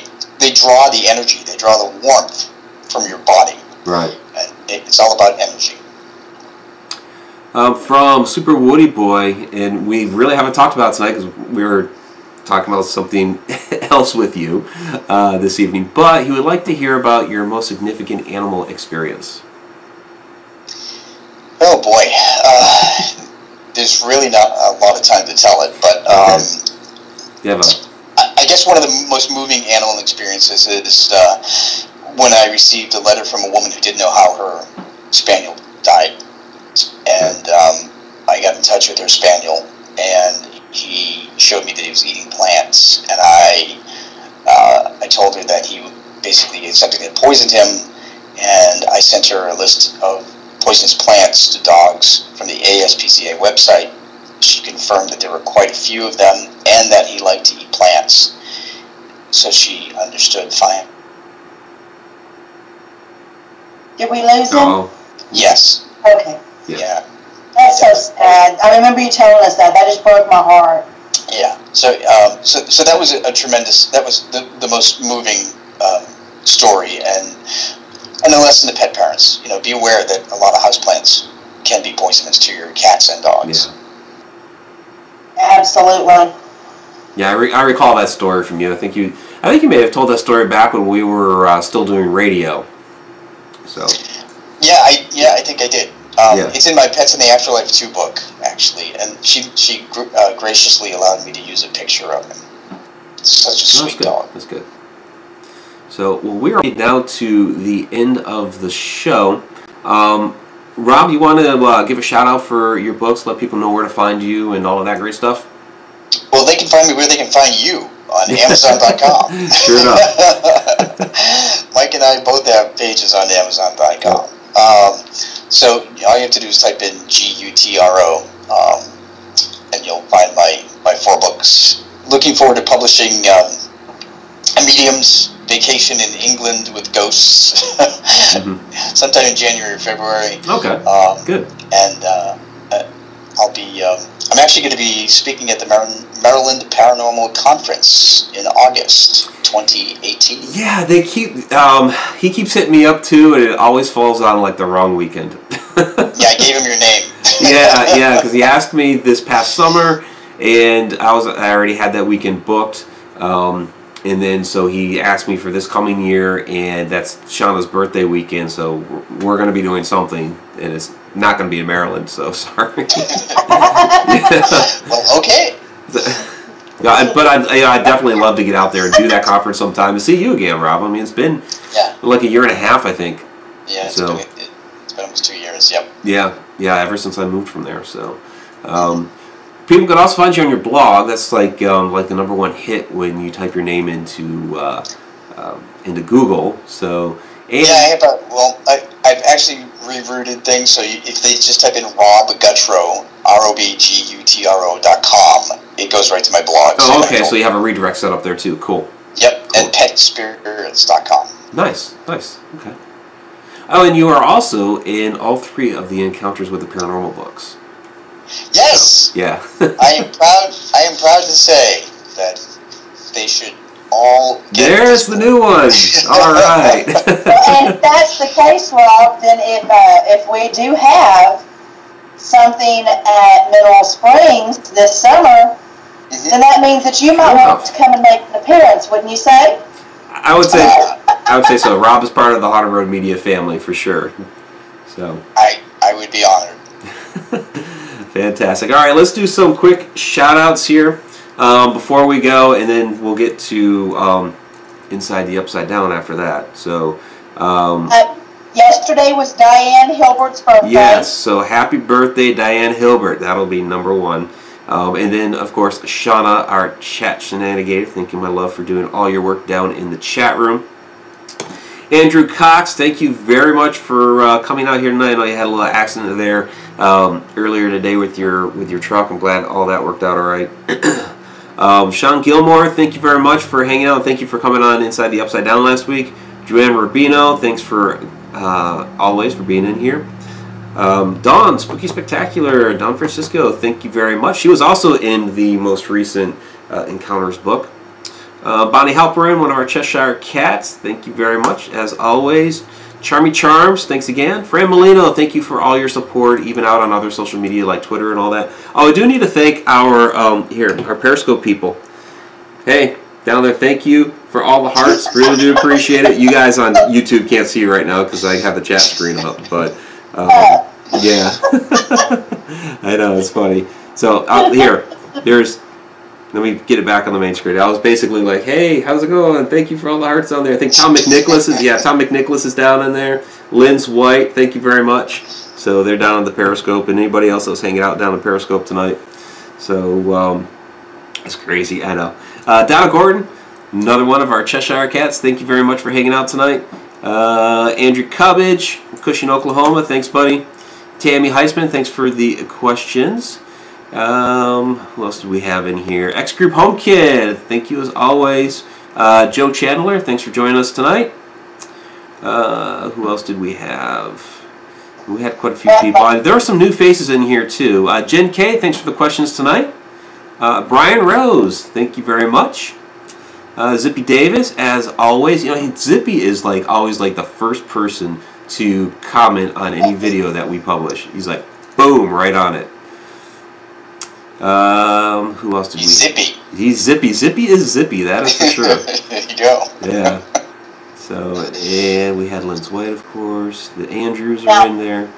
S2: draw the energy, they draw the warmth from your body.
S1: Right.
S2: And it's all about energy.
S1: From Super Woody Boy, and we really haven't talked about it tonight because we were talking about something else with you this evening, but he would like to hear about your most significant animal experience.
S2: Oh boy, there's really not a lot of time to tell it, but I guess one of the most moving animal experiences is when I received a letter from a woman who didn't know how her spaniel died, and I got in touch with her spaniel, and he showed me that he was eating plants, and I told her that he basically ate something that poisoned him, and I sent her a list of poisonous plants to dogs from the ASPCA website. She confirmed that there were quite a few of them, and that he liked to eat plants. So she understood fine.
S3: Did we lose him?
S1: Oh.
S2: Yes.
S3: Okay.
S2: Yeah.
S3: That's so sad. I remember you telling us that. That just broke my heart.
S2: Yeah. So that was a tremendous. That was the most moving story, and a lesson to pet parents. Be aware that a lot of houseplants can be poisonous to your cats and dogs.
S1: Yeah.
S3: Absolutely.
S1: Yeah, I recall that story from you. I think you may have told that story back when we were still doing radio. So.
S2: Yeah, I think I did. It's in my Pets in the Afterlife 2 book, actually, and she graciously allowed me to use a picture of him. Such a sweet dog.
S1: That's good. So, we are now to the end of the show. Rob, you want to give a shout out for your books, let people know where to find you and all of that great stuff?
S2: Well, they can find me where they can find you, on Amazon.com.
S1: Sure enough.
S2: Mike and I both have pages on Amazon.com. So all you have to do is type in Gutro, and you'll find my 4 books. Looking forward to publishing A Medium's Vacation in England with Ghosts sometime in January or February.
S1: Okay, good.
S2: And I'll be. I'm actually going to be speaking at the Maryland Paranormal Conference in August 2018.
S1: Yeah, they keep. He keeps hitting me up too, and it always falls on like the wrong weekend.
S2: Yeah, I gave him your name.
S1: yeah, because he asked me this past summer, and I already had that weekend booked. And then so he asked me for this coming year, and that's Shauna's birthday weekend, so we're going to be doing something, and it's not going to be in Maryland, so sorry.
S2: Well, okay.
S1: But I'd definitely love to get out there and do that conference sometime and see you again, Rob. I mean, it's been like a year and a half, I think.
S2: Yeah, it's been almost 2 years, yep.
S1: Yeah, ever since I moved from there, so... People can also find you on your blog. That's like the #1 hit when you type your name into Google. So
S2: I have I've actually rerouted things. So if they just type in Rob Gutro, ROBGUTRO.com, it goes right to my blog.
S1: Oh, okay. So you have a redirect set up there too. Cool.
S2: Yep, and petspirits.com.
S1: Nice. Okay. Oh, and you are also in all 3 of the Encounters with the Paranormal books.
S2: Yes.
S1: So, yeah.
S2: I am proud to say that they should all get
S1: There's the new one. All right.
S3: And if that's the case, Rob, then if we do have something at Mineral Springs this summer, then that means that you might want to come and make an appearance, wouldn't you say?
S1: I would say so. Rob is part of the Haunted Road Media family for sure. So
S2: I would be honored.
S1: Fantastic. All right, let's do some quick shout-outs here before we go, and then we'll get to Inside the Upside Down after that. So
S3: yesterday was Diane Hilbert's birthday.
S1: Yes, so happy birthday, Diane Hilbert. That'll be number 1. And then, of course, Shauna, our chat shenanigator. Thank you, my love, for doing all your work down in the chat room. Andrew Cox, thank you very much for coming out here tonight. I know you had a little accident there earlier today with your truck. I'm glad all that worked out all right. Sean Gilmore, thank you very much for hanging out. Thank you for coming on Inside the Upside Down last week. Joanne Rubino, thanks for always for being in here. Dawn, Spooky Spectacular, Don Francisco, thank you very much. She was also in the most recent Encounters book. Bonnie Halperin, one of our Cheshire Cats, thank you very much, as always. Charmy Charms, thanks again. Fran Molino, thank you for all your support, even out on other social media like Twitter and all that. Oh, I do need to thank our Periscope people. Hey, down there, thank you for all the hearts. Really do appreciate it. You guys on YouTube can't see right now because I have the chat screen up, but yeah. I know, it's funny. So let me get it back on the main screen. I was basically like, hey, how's it going? Thank you for all the hearts down there. I think Tom McNicholas is down in there. Lynn's White, thank you very much. So they're down on the Periscope, and anybody else that was hanging out down on Periscope tonight. So it's crazy, I know. Donna Gordon, another one of our Cheshire Cats, thank you very much for hanging out tonight. Andrew Cubbage, Cushing, Oklahoma, thanks, buddy. Tammy Heisman, thanks for the questions. Who else do we have in here? X-Group Home Kid, thank you as always. Joe Chandler, thanks for joining us tonight. Who else did we have? We had quite a few people. There are some new faces in here too. Jen K, thanks for the questions tonight. Brian Rose, thank you very much. Zippy Davis, as always. You know, Zippy is always the first person to comment on any video that we publish. He's like, boom, right on it. Who else did we?
S2: Zippy.
S1: He's Zippy. Zippy is Zippy. That is for sure.
S2: There you go.
S1: Yeah. So, and we had Lynn's White, of course. The Andrews are in there.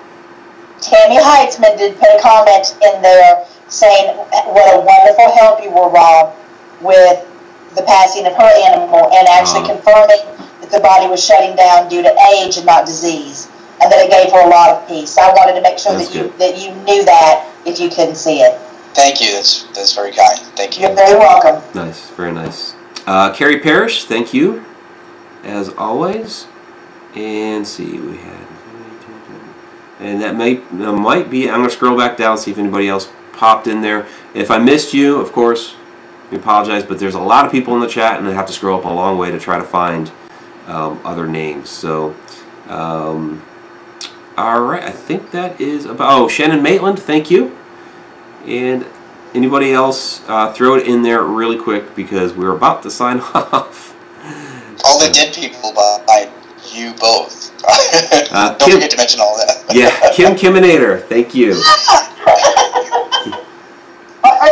S3: Tammy Heitzman did put a comment in there saying what a wonderful help you were, Rob, with the passing of her animal and actually confirming that the body was shutting down due to age and not disease, and that it gave her a lot of peace. I wanted to make sure that you knew that if you couldn't see it.
S2: Thank you. That's very kind. Thank you.
S3: You're very welcome.
S1: Nice. Very nice. Carrie Parrish, thank you, as always. And see, we had... And that might be... I'm going to scroll back down and see if anybody else popped in there. If I missed you, of course, I apologize, but there's a lot of people in the chat, and I have to scroll up a long way to try to find other names. So, all right, I think that is about... Oh, Shannon Maitland, thank you. And anybody else, throw it in there really quick because we're about to sign off.
S2: All the dead people by you both. Don't forget to mention all that.
S1: Yeah, Kiminator, thank you.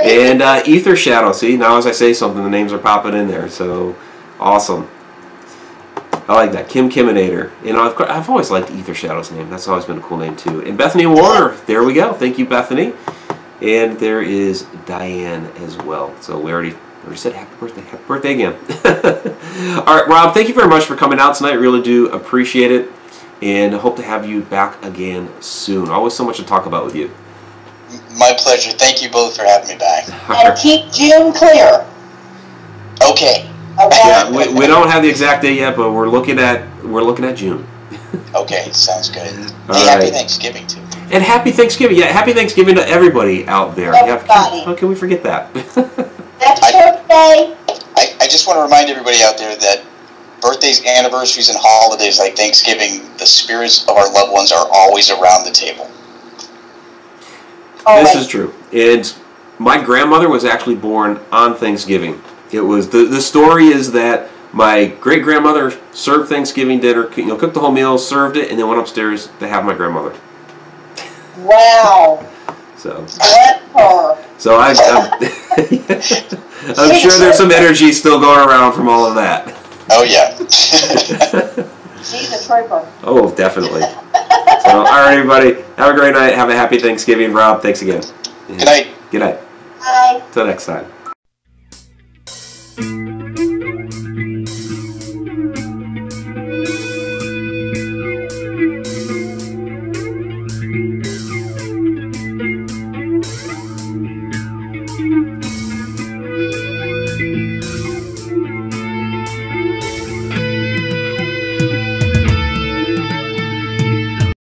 S1: And Ether Shadow, see, now as I say something, the names are popping in there, so awesome. I like that, Kiminator. You know, I've always liked Ether Shadow's name. That's always been a cool name, too. And Bethany Warner, there we go. Thank you, Bethany. And there is Diane as well. So we already said happy birthday. Happy birthday again. All right, Rob, thank you very much for coming out tonight. Really do appreciate it. And hope to have you back again soon. Always so much to talk about with you.
S2: My pleasure. Thank you both for having me back.
S3: And keep June clear.
S2: Okay.
S1: Yeah, we don't have the exact date yet, but we're looking at June.
S2: Okay, sounds good. Happy Thanksgiving too.
S1: And happy Thanksgiving. Yeah, happy Thanksgiving to everybody out there.
S3: Everybody.
S1: How can we forget that?
S3: Happy birthday.
S2: I just want to remind everybody out there that birthdays, anniversaries, and holidays like Thanksgiving, the spirits of our loved ones are always around the table.
S1: This is true. And my grandmother was actually born on Thanksgiving. It was the story is that my great grandmother served Thanksgiving dinner, cooked the whole meal, served it, and then went upstairs to have my grandmother.
S3: Wow.
S1: So.
S3: Bless her.
S1: So I'm sure there's some energy still going around from all of that.
S2: Oh yeah.
S3: She's a trooper.
S1: Oh, definitely. So, all right, everybody. Have a great night. Have a happy Thanksgiving. Rob, thanks again.
S2: Good night.
S1: Good night.
S3: Bye.
S1: Till next time.